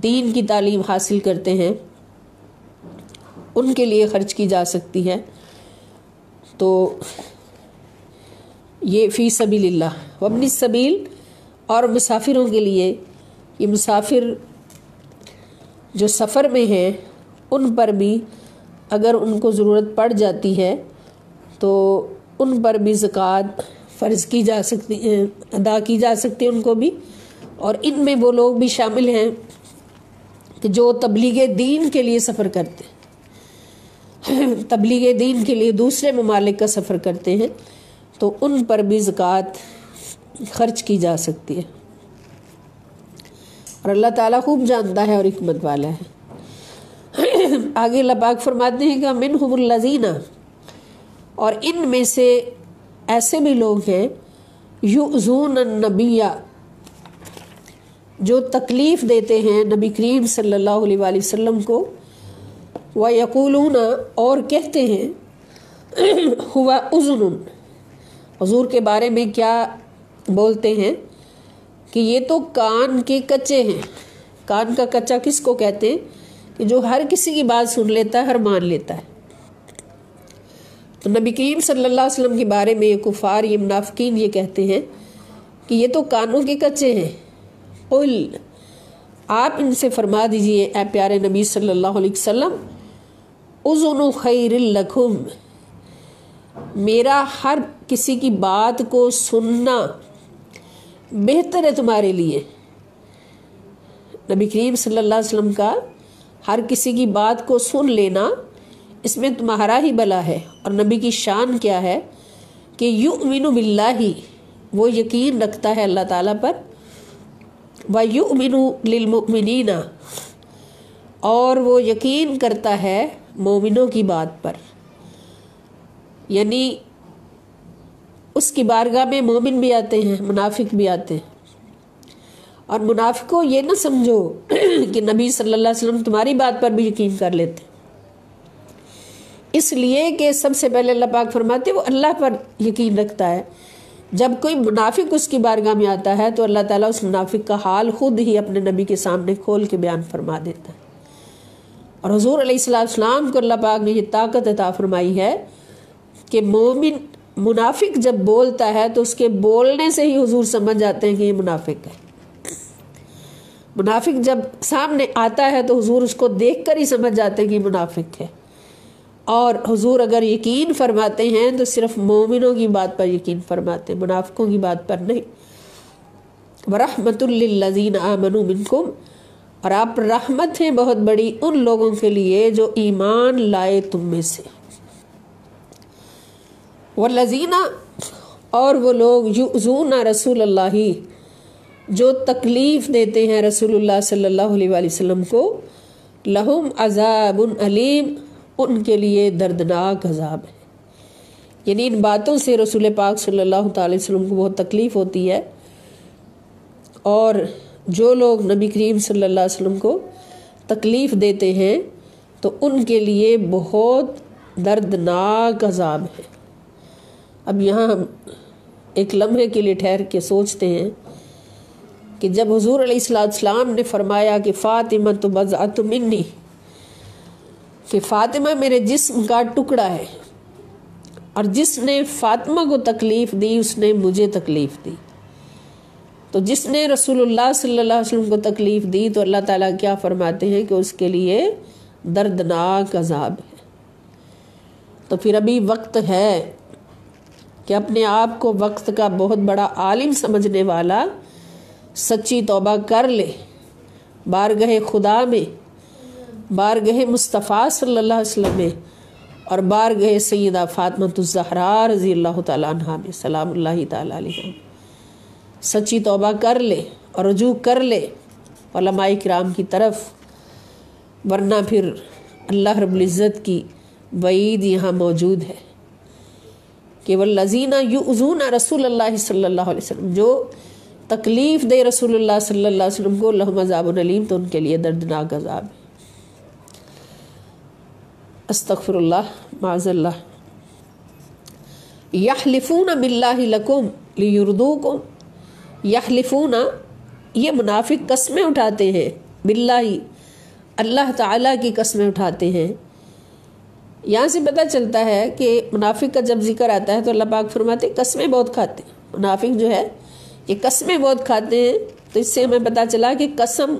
دین کی تعلیم حاصل کرتے ہیں، ان کے لیے خرچ کی جا سکتی ہے۔ تو یہ فی سبیل اللہ وابن السبیل، اور مسافروں کے لیے، یہ مسافر جو سفر میں ہیں ان پر بھی اگر ان کو ضرورت پڑ جاتی ہے تو ان پر بھی زکوٰۃ فرض کی جا سکتی ہے، ادا کی جا سکتی ہے ان کو بھی۔ اور ان میں وہ لوگ بھی شامل ہیں کہ جو تبلیغ دین کے لیے سفر کرتے ہیں، تبلیغ دین کے لیے دوسرے ممالک کا سفر کرتے ہیں، تو ان پر بھی زکوٰۃ خرچ کی جا سکتی ہے۔ اور اللہ تعالیٰ خوب جانتا ہے اور حکمت والا ہے۔ آگے اللہ پاک فرماتے ہیں کہ منہم الذین، اور ان میں سے ایسے بھی لوگ ہیں یؤذون النبی، جو تکلیف دیتے ہیں نبی کریم صلی اللہ علیہ وآلہ وسلم کو، وَيَقُولُونَ، اور کہتے ہیں ہوا اذن، حضور کے بارے میں کیا بولتے ہیں کہ یہ تو کان کے کچے ہیں۔ کان کا کچا کس کو کہتے ہیں؟ کہ جو ہر کسی کی بات سن لیتا ہے، ہر مان لیتا ہے۔ تو نبی کریم صلی اللہ علیہ وسلم کے بارے میں یہ کفار، یہ منافقین یہ کہتے ہیں کہ یہ تو کانوں کے کچے ہیں۔ قل، آپ ان سے فرما دیجئے اے پیارے نبی صلی اللہ علیہ وسلم، اذن خیر لکم، میرا ہر کسی کی بات کو سننا بہتر ہے تمہارے لیے۔ نبی کریم صلی اللہ علیہ وسلم کا ہر کسی کی بات کو سن لینا، اس میں تمہارا ہی بھلا ہے۔ اور نبی کی شان کیا ہے کہ یؤمن باللہ، وہ یقین رکھتا ہے اللہ تعالیٰ پر، وَيُؤْمِنُ لِلْمُؤْمِنِينَ، اور وہ یقین کرتا ہے مومنوں کی بات پر۔ یعنی اس کی بارگاہ میں مومن بھی آتے ہیں، منافق بھی آتے ہیں۔ اور منافقوں یہ نہ سمجھو کہ نبی صلی اللہ علیہ وسلم تمہاری بات پر بھی یقین کر لیتے، اس لیے کہ سب سے پہلے اللہ پاک فرماتے وہ اللہ پر یقین رکھتا ہے۔ جب کوئی منافق اس کی بارگاہ میں آتا ہے تو اللہ تعالیٰ اس منافق کا حال خود ہی اپنے نبی کے سامنے کھول کے بیان فرما دیتا ہے۔ اور حضور علیہ السلام کو اللہ پاک نے یہ طاقت عطا فرمائی ہے کہ مومن منافق جب بولتا ہے تو اس کے بولنے سے ہی حضور سمجھ جاتے ہیں کہ یہ منافق ہے۔ منافق جب سامنے آتا ہے تو حضور اس کو دیکھ کر ہی سمجھ جاتے ہیں کہ یہ منافق ہے۔ اور حضور اگر یقین فرماتے ہیں تو صرف مومنوں کی بات پر یقین فرماتے ہیں، منافقوں کی بات پر نہیں۔ وَرَحْمَةٌ لِّلَّذِينَ آمَنُوا مِنْكُمْ، اور آپ رحمت ہیں بہت بڑی ان لوگوں کے لیے جو ایمان لائے تم میں سے۔ وَالَّذِينَ، اور وہ لوگ یؤذون رسول اللہ، جو تکلیف دیتے ہیں رسول اللہ صلی اللہ علیہ وآلہ وسلم کو، لہم عذاب علیم، ان کے لیے دردناک عذاب ہے۔ یعنی ان باتوں سے رسول پاک صلی اللہ تعالی وسلم کو بہت تکلیف ہوتی ہے، اور جو لوگ نبی کریم صلی اللہ علیہ وسلم کو تکلیف دیتے ہیں تو ان کے لیے بہت دردناک عذاب ہے۔ اب یہاں ہم ایک لمحے کے لیے ٹھہر کے سوچتے ہیں کہ جب حضور علیہ السلام نے فرمایا کہ فاطمہ بضعۃ منی، کہ فاطمہ میرے جسم کا ٹکڑا ہے اور جس نے فاطمہ کو تکلیف دی اس نے مجھے تکلیف دی. تو جس نے رسول اللہ صلی اللہ علیہ وسلم کو تکلیف دی تو اللہ تعالیٰ کیا فرماتے ہیں کہ اس کے لیے دردناک عذاب ہے. تو پھر ابھی وقت ہے کہ اپنے آپ کو وقت کا بہت بڑا عالم سمجھنے والا سچی توبہ کر لے، بارگاہ خدا میں، بارگاہ مصطفیٰ صلی اللہ علیہ وسلم میں، اور بارگاہ سیدہ فاطمہ الزہراء رضی اللہ تعالیٰ عنہا میں سلام اللہ تعالیٰ علیہ سچی توبہ کر لے اور رجوع کر لے علماء کرام کی طرف، ورنہ پھر اللہ رب العزت کی وعید یہاں موجود ہے کہ والذین یؤذون رسول اللہ صلی اللہ علیہ وسلم، جو تکلیف دے رسول اللہ صلی اللہ علیہ وسلم کو، لہم عذاب علیم، تو ان کے لیے دردناک عذاب ہے. استغفر اللہ معاذ اللہ. یحلفون باللہ لکم لیردوکم، یحلفون یہ منافق قسمیں اٹھاتے ہیں، باللہ اللہ تعالیٰ کی قسمیں اٹھاتے ہیں. یہاں سے پتہ چلتا ہے کہ منافق کا جب ذکر آتا ہے تو اللہ پاک فرماتے ہیں قسمیں بہت کھاتے ہیں. منافق جو ہے یہ قسمیں بہت کھاتے ہیں. تو اس سے ہمیں پتہ چلا کہ قسم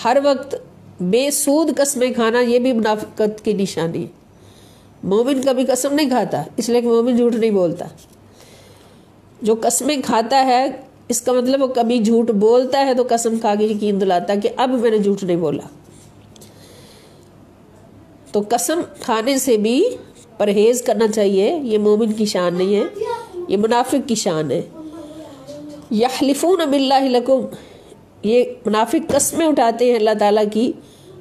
ہر وقت بے سود قسمیں کھانا یہ بھی منافقت کی نشانی ہے. مومن کبھی قسم نہیں کھاتا، اس لیے کہ مومن جھوٹ نہیں بولتا. جو قسمیں کھاتا ہے اس کا مطلب وہ کبھی جھوٹ بولتا ہے تو قسم کھا کے یقین دلاتا کہ اب میں نے جھوٹ نہیں بولا. تو قسم کھانے سے بھی پرہیز کرنا چاہیے. یہ مومن کی شان نہیں ہے، یہ منافق کی شان ہے. یحلفون باللہ لکم، یہ منافق قسمیں اٹھاتے ہیں اللہ تعالیٰ کی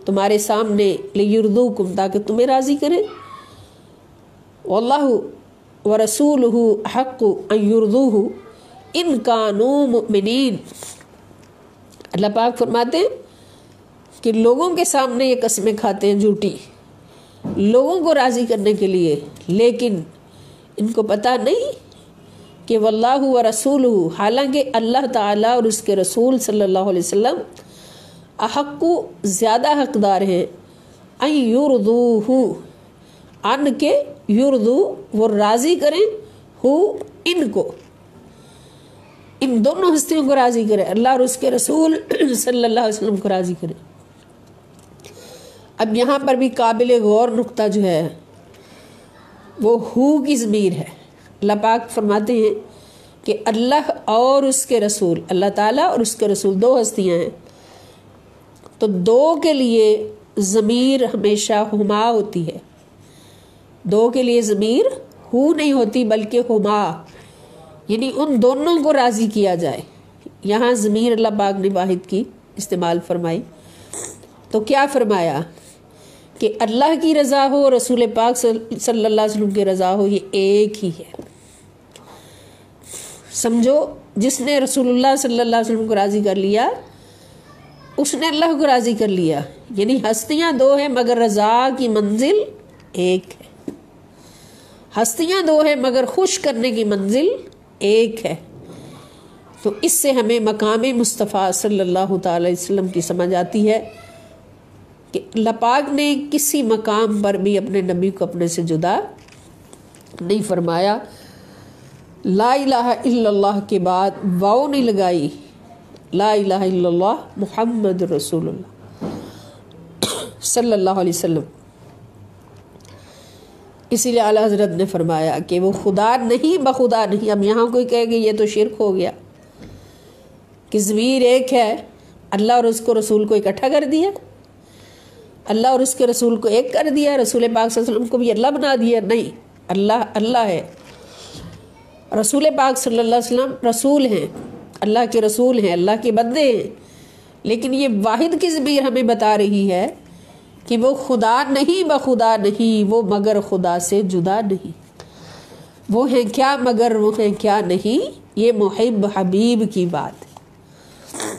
تمہارے سامنے، لیردوکم، تاکہ تمہیں راضی کریں. واللہ ورسولہ احق ان یرضوہ ان کانوا مؤمنین. اللہ پاک فرماتے ہیں کہ لوگوں کے سامنے یہ قسمیں کھاتے ہیں جھوٹی، لوگوں کو راضی کرنے کے لیے، لیکن ان کو پتہ نہیں کہ واللہ ورسولہ، حالانکہ اللہ تعالیٰ اور اس کے رسول صلی اللہ علیہ وسلم احق، زیادہ حقدار ہیں، ان یرضوہ، ان کے یرضو، وہ راضی کریں، ہو ان کو، ان دونوں ہستیوں کو راضی کرے، اللہ اور اس کے رسول صلی اللہ علیہ وسلم کو راضی کرے. اب یہاں پر بھی قابل غور نقطہ جو ہے وہ ہو کی ضمیر ہے. اللہ پاک فرماتے ہیں کہ اللہ اور اس کے رسول، اللہ تعالیٰ اور اس کے رسول دو ہستیاں ہیں، تو دو کے لیے ضمیر ہمیشہ ہما ہوتی ہے. دو کے لیے ضمیر ہو نہیں ہوتی بلکہ ہما، یعنی ان دونوں کو راضی کیا جائے. یہاں ضمیر اللہ پاک نے واحد کی استعمال فرمائی. تو کیا فرمایا کہ اللہ کی رضا ہو، رسول پاک صلی اللہ علیہ وسلم کی رضا ہو، یہ ایک ہی ہے. سمجھو جس نے رسول اللہ صلی اللہ علیہ وسلم کو راضی کر لیا اس نے اللہ کو راضی کر لیا. یعنی ہستیاں دو ہیں مگر رضا کی منزل ایک ہے. ہستیاں دو ہیں مگر خوش کرنے کی منزل ایک ہے. تو اس سے ہمیں مقام مصطفیٰ صلی اللہ تعالی علیہ وسلم کی سمجھ آتی ہے کہ اللہ پاک نے کسی مقام پر بھی اپنے نبی کو اپنے سے جدا نہیں فرمایا. لا الہ الا اللہ کے بعد واو نہیں لگائی، لا الہ الا اللہ محمد رسول اللہ صلی اللہ علیہ وسلم. اسی لیے اعلیٰ حضرت نے فرمایا کہ وہ خدا نہیں بخدا نہیں. اب یہاں کوئی کہے کہ یہ تو شرک ہو گیا کہ ضمیر ایک ہے، اللہ اور اس کو رسول کو اکٹھا کر دیا، اللہ اور اس کے رسول کو ایک کر دیا، رسول پاک صلی اللہ علیہ وسلم کو بھی اللہ بنا دیا. نہیں، اللہ اللہ ہے، رسول پاک صلی اللہ علیہ وسلم رسول ہیں، اللہ کے رسول ہیں، اللہ کے بندے ہیں. لیکن یہ واحد کی ضمیر ہمیں بتا رہی ہے کہ وہ خدا نہیں بخدا نہیں، وہ مگر خدا سے جدا نہیں. وہ ہیں کیا مگر وہ ہیں کیا نہیں، یہ محب حبیب کی بات ہے.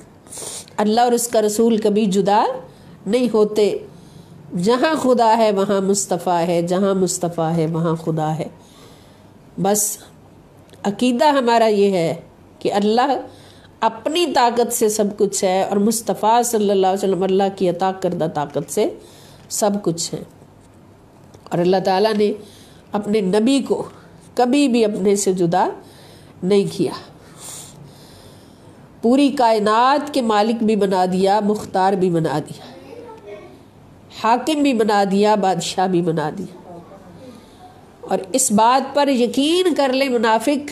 اللہ اور اس کا رسول کبھی جدا نہیں ہوتے. جہاں خدا ہے وہاں مصطفیٰ ہے، جہاں مصطفیٰ ہے وہاں خدا ہے. بس عقیدہ ہمارا یہ ہے کہ اللہ اپنی طاقت سے سب کچھ ہے اور مصطفیٰ صلی اللہ علیہ وسلم اللہ کی عطا کردہ طاقت سے سب کچھ ہے. اور اللہ تعالیٰ نے اپنے نبی کو کبھی بھی اپنے سے جدا نہیں کیا، پوری کائنات کے مالک بھی بنا دیا، مختار بھی بنا دیا، حاکم بھی بنا دیا، بادشاہ بھی بنا دیا۔ اور اس بات پر یقین کر لے منافق،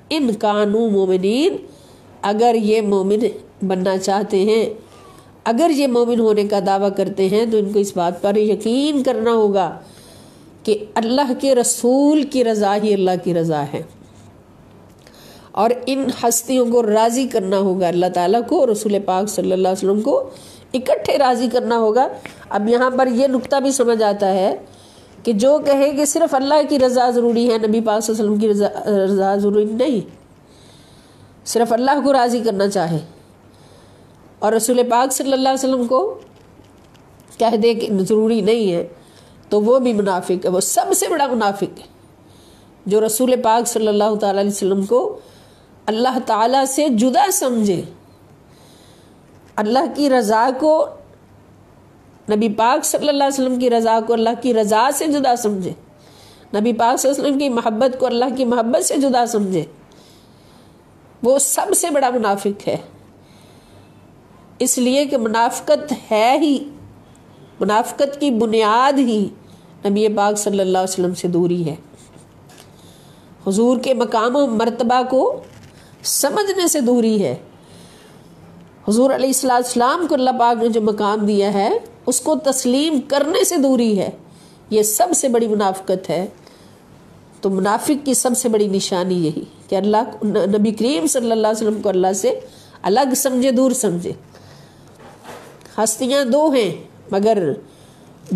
ان کانوا مومنین، اگر یہ مومن بننا چاہتے ہیں، اگر یہ مومن ہونے کا دعویٰ کرتے ہیں، تو ان کو اس بات پر یقین کرنا ہوگا کہ اللہ کے رسول کی رضا ہی اللہ کی رضا ہے، اور ان ہستیوں کو راضی کرنا ہوگا، اللہ تعالیٰ کو، رسول پاک صلی اللہ علیہ وسلم کو اکٹھے راضی کرنا ہوگا۔ اب یہاں پر یہ نقطہ بھی سمجھ آتا ہے کہ جو کہے کہ صرف اللہ کی رضا ضروری ہے، نبی پاک صلی اللہ علیہ وسلم کی رضا ضروری نہیں، صرف اللہ کو راضی کرنا چاہے اور رسول پاک صلی اللہ علیہ وسلم کو کہہ دے کہ ضروری نہیں ہے، تو وہ بھی منافق ہے، وہ سب سے بڑا منافق ہے جو رسول پاک صلی اللہ تعالیٰ علیہ وسلم کو اللہ تعالیٰ سے جدا سمجھے، اللہ کی رضا کو، نبی پاک صلی اللہ علیہ وسلم کی رضا کو اللہ کی رضا سے جدا سمجھے، نبی پاک صلی اللہ علیہ وسلم کی محبت کو اللہ کی محبت سے جدا سمجھے، وہ سب سے بڑا منافق ہے۔ اس لیے کہ منافقت ہے ہی، منافقت کی بنیاد ہی نبی پاک صلی اللہ علیہ وسلم سے دوری ہے، حضور کے مقام و مرتبہ کو سمجھنے سے دوری ہے، حضور علیہ السلام کو اللہ پاک نے جو مقام دیا ہے اس کو تسلیم کرنے سے دوری ہے، یہ سب سے بڑی منافقت ہے۔ تو منافق کی سب سے بڑی نشانی یہی کہ اللہ، نبی کریم صلی اللہ علیہ وسلم کو اللہ سے الگ سمجھے، دور سمجھے۔ ہستیاں دو ہیں مگر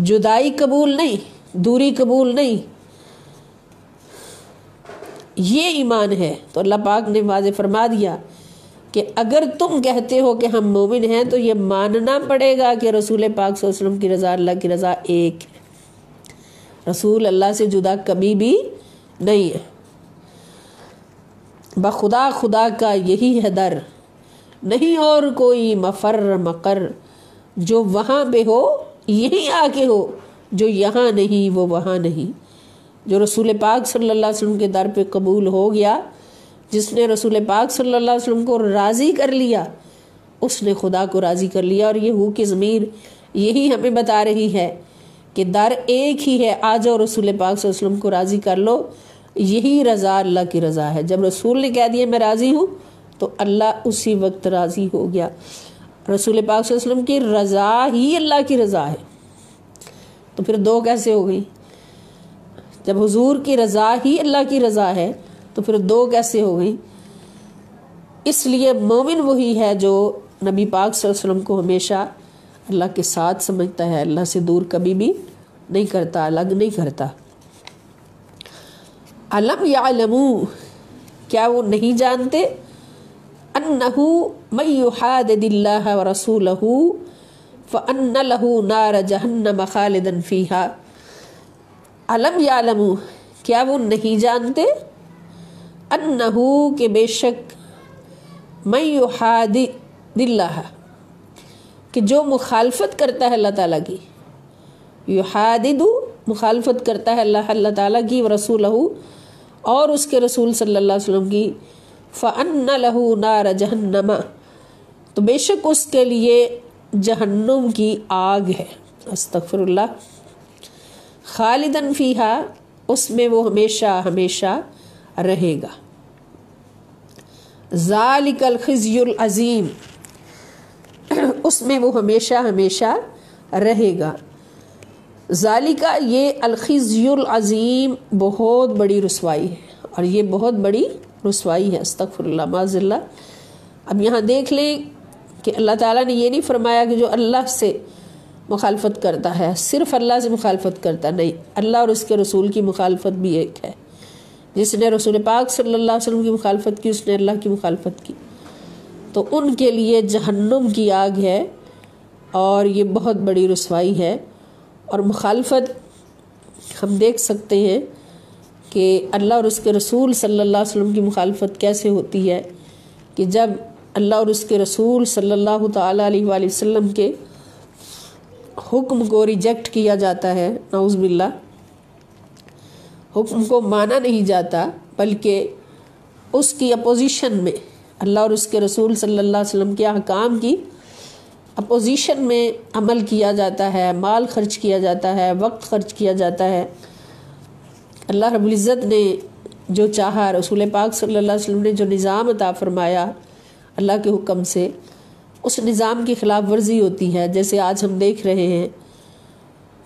جدائی قبول نہیں، دوری قبول نہیں، یہ ایمان ہے۔ تو اللہ پاک نے واضح فرما دیا کہ اگر تم کہتے ہو کہ ہم مومن ہیں تو یہ ماننا پڑے گا کہ رسول پاک صلی اللہ علیہ وسلم کی رضا اللہ کی رضا ایک ہے، رسول اللہ سے جدا کبھی بھی نہیں ہے، بخدا خدا کا یہی ہے در، نہیں اور کوئی مفر مقر، جو وہاں پہ ہو یہیں آ کے ہو، جو یہاں نہیں وہ وہاں نہیں۔ جو رسول پاک صلی اللہ علیہ وسلم کے در پہ قبول ہو گیا، جس نے رسول پاک صلی اللہ علیہ وسلم کو راضی کر لیا، اس نے خدا کو راضی کر لیا۔ اور یہ ہو کی ضمیر یہی ہمیں بتا رہی ہے کہ در ایک ہی ہے، آ جاؤ رسول پاک صلی اللہ علیہ وسلم کو راضی کر لو، یہی رضا اللہ کی رضا ہے۔ جب رسول نے کہہ دیا میں راضی ہوں تو اللہ اسی وقت راضی ہو گیا۔ رسول پاک صلی اللہ علیہ وسلم کی رضا ہی اللہ کی رضا ہے، تو پھر دو کیسے ہو گئی؟ جب حضور کی رضا ہی اللہ کی رضا ہے تو پھر دو کیسے ہو گئی؟ اس لیے مومن وہی ہے جو نبی پاک صلی اللہ علیہ وسلم کو ہمیشہ اللہ کے ساتھ سمجھتا ہے، اللہ سے دور کبھی بھی نہیں کرتا، الگ نہیں کرتا۔ علم یعلموا، کیا وہ نہیں جانتے؟ انہ من یحادد اللہ ورسولہ فان لہ نار جہنم خالدا فیہا۔ علم یعلموا، کیا وہ نہیں جانتے؟ انہ، کہ بے شک، من یحادد اللہ، کہ جو مخالفت کرتا ہے اللہ تعالیٰ کی، یحادد مخالفت کرتا ہے اللہ تعالیٰ کی، ورسولہ اور اس کے رسول صلی اللہ علیہ وسلم کی، فَأَنَّ لَهُ نَارَ جَهَنَّمَ، تو بے شک اس کے لیے جہنم کی آگ ہے، استغفر اللہ، خالداً فیہا، اس میں وہ ہمیشہ ہمیشہ رہے گا۔ ذالک الخزی العظیم، اس میں وہ ہمیشہ ہمیشہ رہے گا۔ ذالکہ، یہ الخزی العظیم، بہت بڑی رسوائی ہے، اور یہ بہت بڑی رسوائی ہے، استغفر اللہ، معاذ اللہ۔ اب یہاں دیکھ لیں کہ اللہ تعالیٰ نے یہ نہیں فرمایا کہ جو اللہ سے مخالفت کرتا ہے صرف اللہ سے مخالفت کرتا، نہیں، اللہ اور اس کے رسول کی مخالفت بھی ایک ہے۔ جس نے رسول پاک صلی اللہ علیہ وسلم کی مخالفت کی، اس نے اللہ کی مخالفت کی، تو ان کے لیے جہنم کی آگ ہے، اور یہ بہت بڑی رسوائی ہے۔ اور مخالفت ہم دیکھ سکتے ہیں کہ اللہ اور اس کے رسول صلی اللہ علیہ وسلم کی مخالفت کیسے ہوتی ہے، کہ جب اللہ اور اس کے رسول صلی اللہ تعالیٰ علیہ وآلہ وسلم کے حکم کو ریجیکٹ کیا جاتا ہے، نعوذ باللہ، حکم کو مانا نہیں جاتا بلکہ اس کی اپوزیشن میں اللہ اور اس کے رسول صلی اللہ علیہ وسلم کے احکام کی اپوزیشن میں عمل کیا جاتا ہے، مال خرچ کیا جاتا ہے، وقت خرچ کیا جاتا ہے۔ اللہ رب العزت نے جو چاہا، رسول پاک صلی اللہ علیہ وسلم نے جو نظام عطا فرمایا اللہ کے حکم سے، اس نظام کی خلاف ورزی ہوتی ہے۔ جیسے آج ہم دیکھ رہے ہیں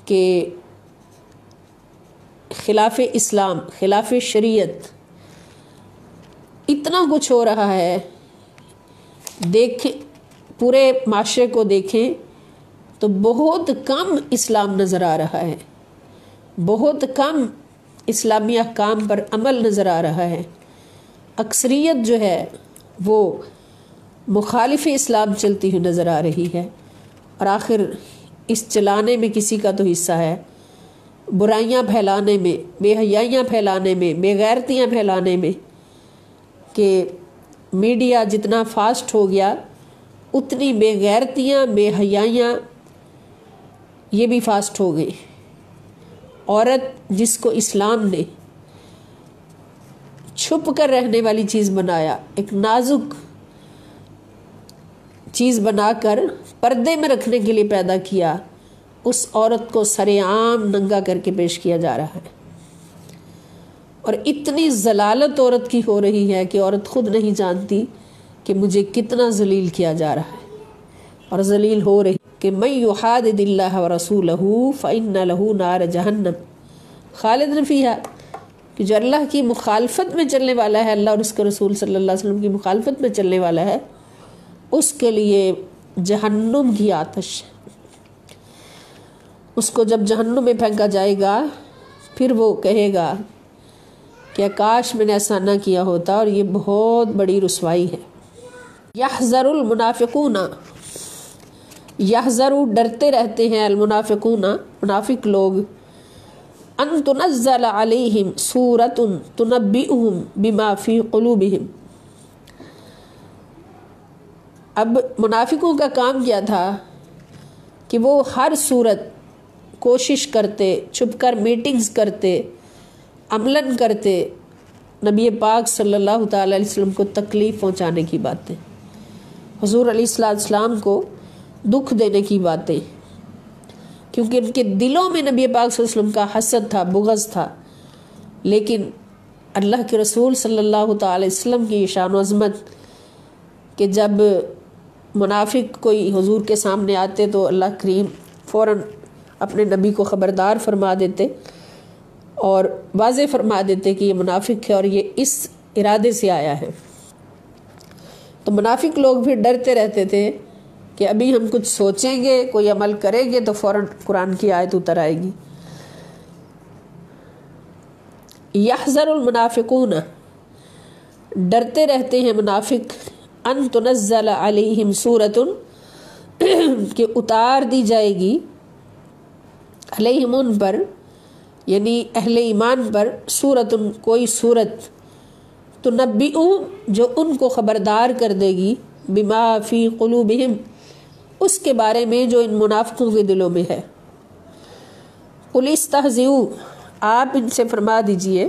کہ خلاف اسلام، خلاف شریعت اتنا کچھ ہو رہا ہے۔ دیکھیں، پورے معاشرے کو دیکھیں تو بہت کم اسلام نظر آ رہا ہے، بہت کم اسلامی احکام پر عمل نظر آ رہا ہے۔ اکثریت جو ہے وہ مخالف اسلام چلتی ہوئی نظر آ رہی ہے، اور آخر اس چلانے میں کسی کا تو حصہ ہے، برائیاں پھیلانے میں، بے حیائیاں پھیلانے میں، بے غیرتیاں پھیلانے میں، کہ میڈیا جتنا فاسٹ ہو گیا اتنی بے غیرتیاں، بے حیائیاں یہ بھی فاسٹ ہو گئی۔ عورت جس کو اسلام نے چھپ کر رہنے والی چیز بنایا، ایک نازک چیز بنا کر پردے میں رکھنے کے لیے پیدا کیا، اس عورت کو سر عام ننگا کر کے پیش کیا جا رہا ہے۔ اور اتنی ذلالت عورت کی ہو رہی ہے کہ عورت خود نہیں جانتی کہ مجھے کتنا ذلیل کیا جا رہا ہے، اور ذلیل ہو رہی کہ من یحادد اللہ ورسولہ فإن لہ نار جہنم خالدن فیہا، کہ جو اللہ کی مخالفت میں چلنے والا ہے، اللہ اور اس کے رسول صلی اللہ علیہ وسلم کی مخالفت میں چلنے والا ہے، اس کے لیے جہنم کی آتش، اس کو جب جہنم میں پھینکا جائے گا پھر وہ کہے گا کہ کاش میں نے ایسا نہ کیا ہوتا، اور یہ بہت بڑی رسوائی ہے۔ یحذر المنافقون، یحذر ڈرتے رہتے ہیں، المنافقون منافق لوگ، ان تنزل علیہم سورۃ تنبئہم بما فی قلوبہم۔ اب منافقوں کا کام کیا تھا کہ وہ ہر صورت کوشش کرتے، چھپ کر میٹنگز کرتے، عملاً کرتے نبی پاک صلی اللہ تعالی علیہ وسلم کو تکلیف پہنچانے کی باتیں، حضور علیہ السلام کو دکھ دینے کی باتیں، کیونکہ ان کے دلوں میں نبی پاک صلی اللہ علیہ وسلم کا حسد تھا، بغض تھا۔ لیکن اللہ کے رسول صلی اللہ تعالی علیہ وسلم کی شان و عظمت کہ جب منافق کوئی حضور کے سامنے آتے تو اللہ کریم فوراً اپنے نبی کو خبردار فرما دیتے اور واضح فرما دیتے کہ یہ منافق ہے اور یہ اس ارادے سے آیا ہے۔ تو منافق لوگ بھی ڈرتے رہتے تھے کہ ابھی ہم کچھ سوچیں گے، کوئی عمل کریں گے تو فوراً قرآن کی آیت اتر آئے گی۔ یحذر المنافقون، ڈرتے رہتے ہیں منافق، ان تنزل علیہم سورۃ، کہ اتار دی جائے گی علیہم ان پر، یعنی اہل ایمان پر، سورۃ کوئی سورت، تنبئہم جو ان کو خبردار کر دے گی، بما فی قلوبہم اس کے بارے میں جو ان منافقوں کے دلوں میں ہے۔ قل استہزئوا، آپ ان سے فرما دیجئے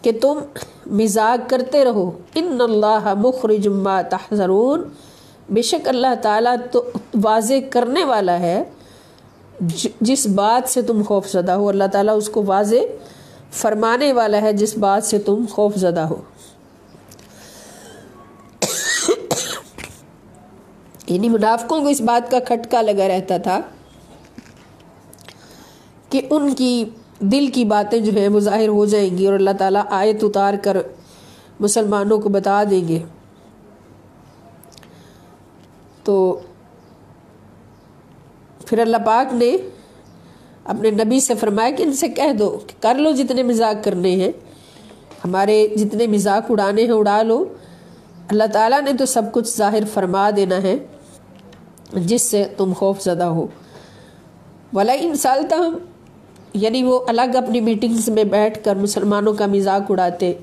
کہ تم مزاق کرتے رہو، ان اللہ مخرج ما تحذرون، بے شک اللہ تعالیٰ تو واضح کرنے والا ہے جس بات سے تم خوف زدہ ہو، اللہ تعالیٰ اس کو واضح فرمانے والا ہے جس بات سے تم خوف زدہ ہو۔ یعنی منافقوں کو اس بات کا کھٹکا لگا رہتا تھا کہ ان کی دل کی باتیں جو ہیں وہ ظاہر ہو جائیں گی اور اللہ تعالیٰ آیت اتار کر مسلمانوں کو بتا دیں گے۔ تو پھر اللہ پاک نے اپنے نبی سے فرمایا کہ ان سے کہہ دو کہ کر لو جتنے مذاق کرنے ہیں، ہمارے جتنے مذاق اڑانے ہیں اڑا لو، اللہ تعالیٰ نے تو سب کچھ ظاہر فرما دینا ہے جس سے تم خوف زدہ ہو۔ وَلَئِن سَأَلْتَهُمْ، یعنی وہ الگ اپنی میٹنگز میں بیٹھ کر مسلمانوں کا مذاق اڑاتے،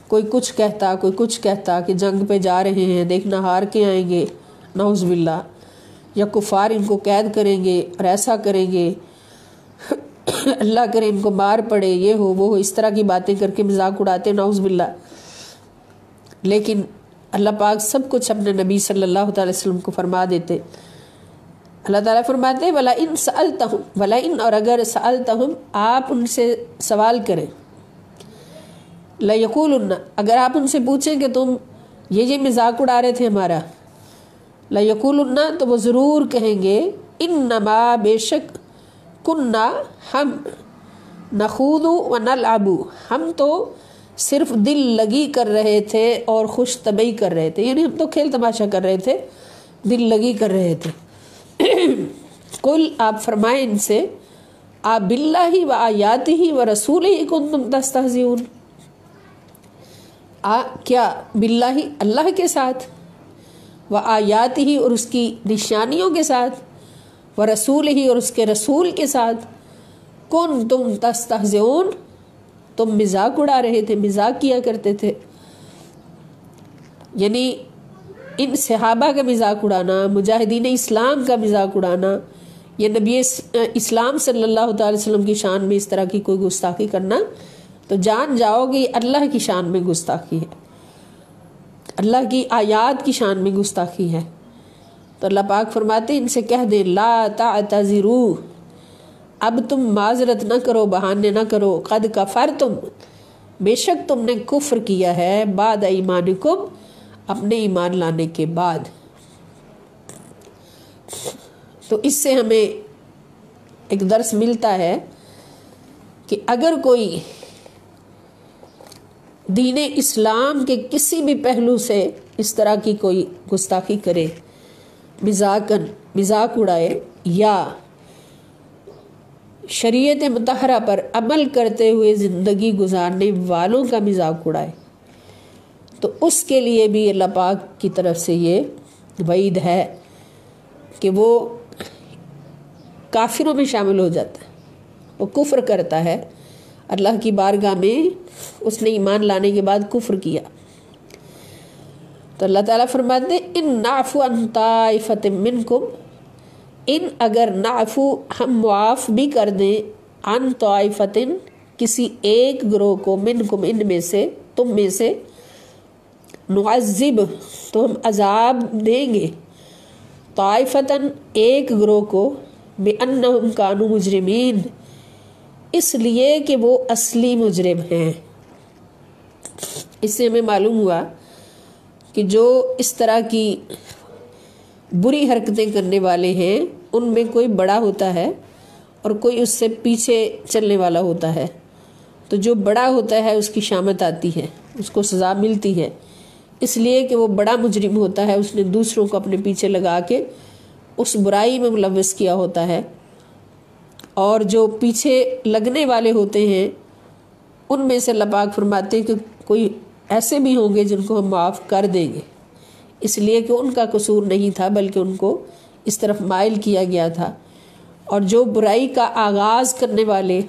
کوئی کچھ کہتا کوئی کچھ کہتا کہ جنگ پہ جا رہے ہیں، دیکھنا ہار کے آئیں گے، نعوذ باللہ، یا کفار ان کو قید کریں گے اور ایسا کریں گے، اللہ کرے ان کو مار پڑے، یہ ہو وہ ہو، اس طرح کی باتیں کر کے مذاق اڑاتے، نعوذ باللہ۔ لیکن اللہ پاک سب کچھ اپنے نبی صلی اللہ تعالی وسلم کو فرما دیتے۔ اللہ تعالیٰ فرماتے ہیں وَلَئِن سَأَلْتَهُمْ، وَلَئِن اور اگر سَأَلْتَهُمْ آپ ان سے سوال کریں، لَيَقُولُنَّ اگر آپ ان سے پوچھیں کہ تم یہ مذاق اڑا رہے تھے ہمارا، لَيَقُولُنَّ تو وہ ضرور کہیں گے اِنَّمَا بے شک کُنَّا ہم نَخُوضُ وَنَلْعَبُ ہم تو صرف دل لگی کر رہے تھے اور خوش طبعی کر رہے تھے، یعنی ہم تو کھیل تماشا کر رہے تھے، دل لگی کر رہے تھے۔ قل آپ فرمائیں ان سے آپ باللہ و آیاتہ و رسولہ کنتم تستہزئون، کیا باللہ اللہ کے ساتھ، و آیاتہ اور اس کی نشانیوں کے ساتھ، و رسولہ اور اس کے رسول کے ساتھ، کنتم تستہزئون تم مذاق اڑا رہے تھے، مذاق کیا کرتے تھے۔ یعنی ان صحابہ کا مذاق اڑانا، مجاہدین اسلام کا مذاق اڑانا، یا نبی اسلام صلی اللہ تعالی وسلم کی شان میں اس طرح کی کوئی گستاخی کرنا، تو جان جاؤ گے اللہ کی شان میں گستاخی ہے، اللہ کی آیات کی شان میں گستاخی ہے۔ تو اللہ پاک فرماتے ہیں ان سے کہہ دیں لا تعتذروا اب تم معذرت نہ کرو، بہانے نہ کرو، قد کفرتم بے شک تم نے کفر کیا ہے، بعد ایمانکم اپنے ایمان لانے کے بعد۔ تو اس سے ہمیں ایک درس ملتا ہے کہ اگر کوئی دین اسلام کے کسی بھی پہلو سے اس طرح کی کوئی گستاخی کرے، مذاق اڑائے، یا شریعت مطہرہ پر عمل کرتے ہوئے زندگی گزارنے والوں کا مذاق اڑائے، تو اس کے لیے بھی اللہ پاک کی طرف سے یہ وعید ہے کہ وہ کافروں میں شامل ہو جاتا ہے، وہ کفر کرتا ہے اللہ کی بارگاہ میں، اس نے ایمان لانے کے بعد کفر کیا۔ تو اللہ تعالیٰ فرماتے ہیں ان نعفو عن طائفۃ منکم ان اگر نعفو ہم معاف بھی کر دیں، عن طائفۃ کسی ایک گروہ کو، منکم ان میں سے، تم میں سے، نعذب تو ہم عذاب دیں گے، طائفتاً ایک گروہ کو، بأنہم کانوا مجرمین اس لیے کہ وہ اصلی مجرم ہیں۔ اس سے ہمیں معلوم ہوا کہ جو اس طرح کی بری حرکتیں کرنے والے ہیں ان میں کوئی بڑا ہوتا ہے اور کوئی اس سے پیچھے چلنے والا ہوتا ہے، تو جو بڑا ہوتا ہے اس کی شامت آتی ہے، اس کو سزا ملتی ہے، اس لیے کہ وہ بڑا مجرم ہوتا ہے، اس نے دوسروں کو اپنے پیچھے لگا کے اس برائی میں ملوث کیا ہوتا ہے، اور جو پیچھے لگنے والے ہوتے ہیں ان میں سے اللہ پاک فرماتے ہیں کہ کوئی ایسے بھی ہوں گے جن کو ہم معاف کر دیں گے، اس لیے کہ ان کا قصور نہیں تھا بلکہ ان کو اس طرف مائل کیا گیا تھا۔ اور جو برائی کا آغاز کرنے والے،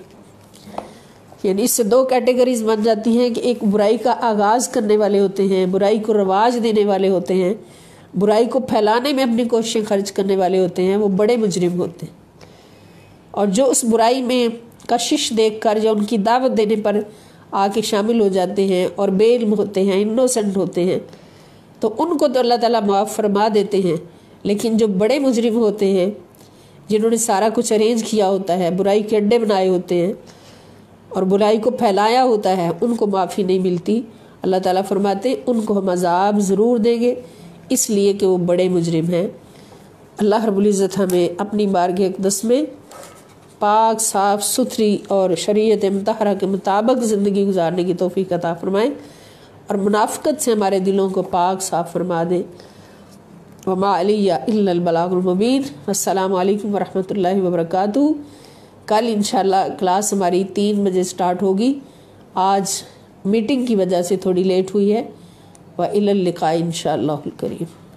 یعنی اس سے دو کیٹیگریز بن جاتی ہیں کہ ایک برائی کا آغاز کرنے والے ہوتے ہیں، برائی کو رواج دینے والے ہوتے ہیں، برائی کو پھیلانے میں اپنی کوششیں خرچ کرنے والے ہوتے ہیں، وہ بڑے مجرم ہوتے ہیں۔ اور جو اس برائی میں کشش دیکھ کر یا ان کی دعوت دینے پر آ کے شامل ہو جاتے ہیں اور بے علم ہوتے ہیں، انوسنٹ ہوتے ہیں، تو ان کو تو اللہ تعالیٰ معاف فرما دیتے ہیں، لیکن جو بڑے مجرم ہوتے ہیں جنہوں نے سارا کچھ ارینج کیا ہوتا ہے، برائی کے اڈے بنائے ہوتے ہیں اور برائی کو پھیلایا ہوتا ہے، ان کو معافی نہیں ملتی۔ اللہ تعالیٰ فرماتے ہیں ان کو ہم عذاب ضرور دیں گے اس لیے کہ وہ بڑے مجرم ہیں۔ اللہ رب العزت ہمیں اپنی بارگاہ اقدس میں پاک صاف ستھری اور شریعت مطہرہ کے مطابق زندگی گزارنے کی توفیق عطا فرمائیں، اور منافقت سے ہمارے دلوں کو پاک صاف فرما دیں۔ وما علیہ الا البلاغ المبین۔ السلام علیکم ورحمۃ اللہ وبرکاتہ۔ کل انشاءاللہ کلاس ہماری 3 بجے سٹارٹ ہوگی، آج میٹنگ کی وجہ سے تھوڑی لیٹ ہوئی ہے۔ وإلی اللقاء انشاءاللہ الکریم۔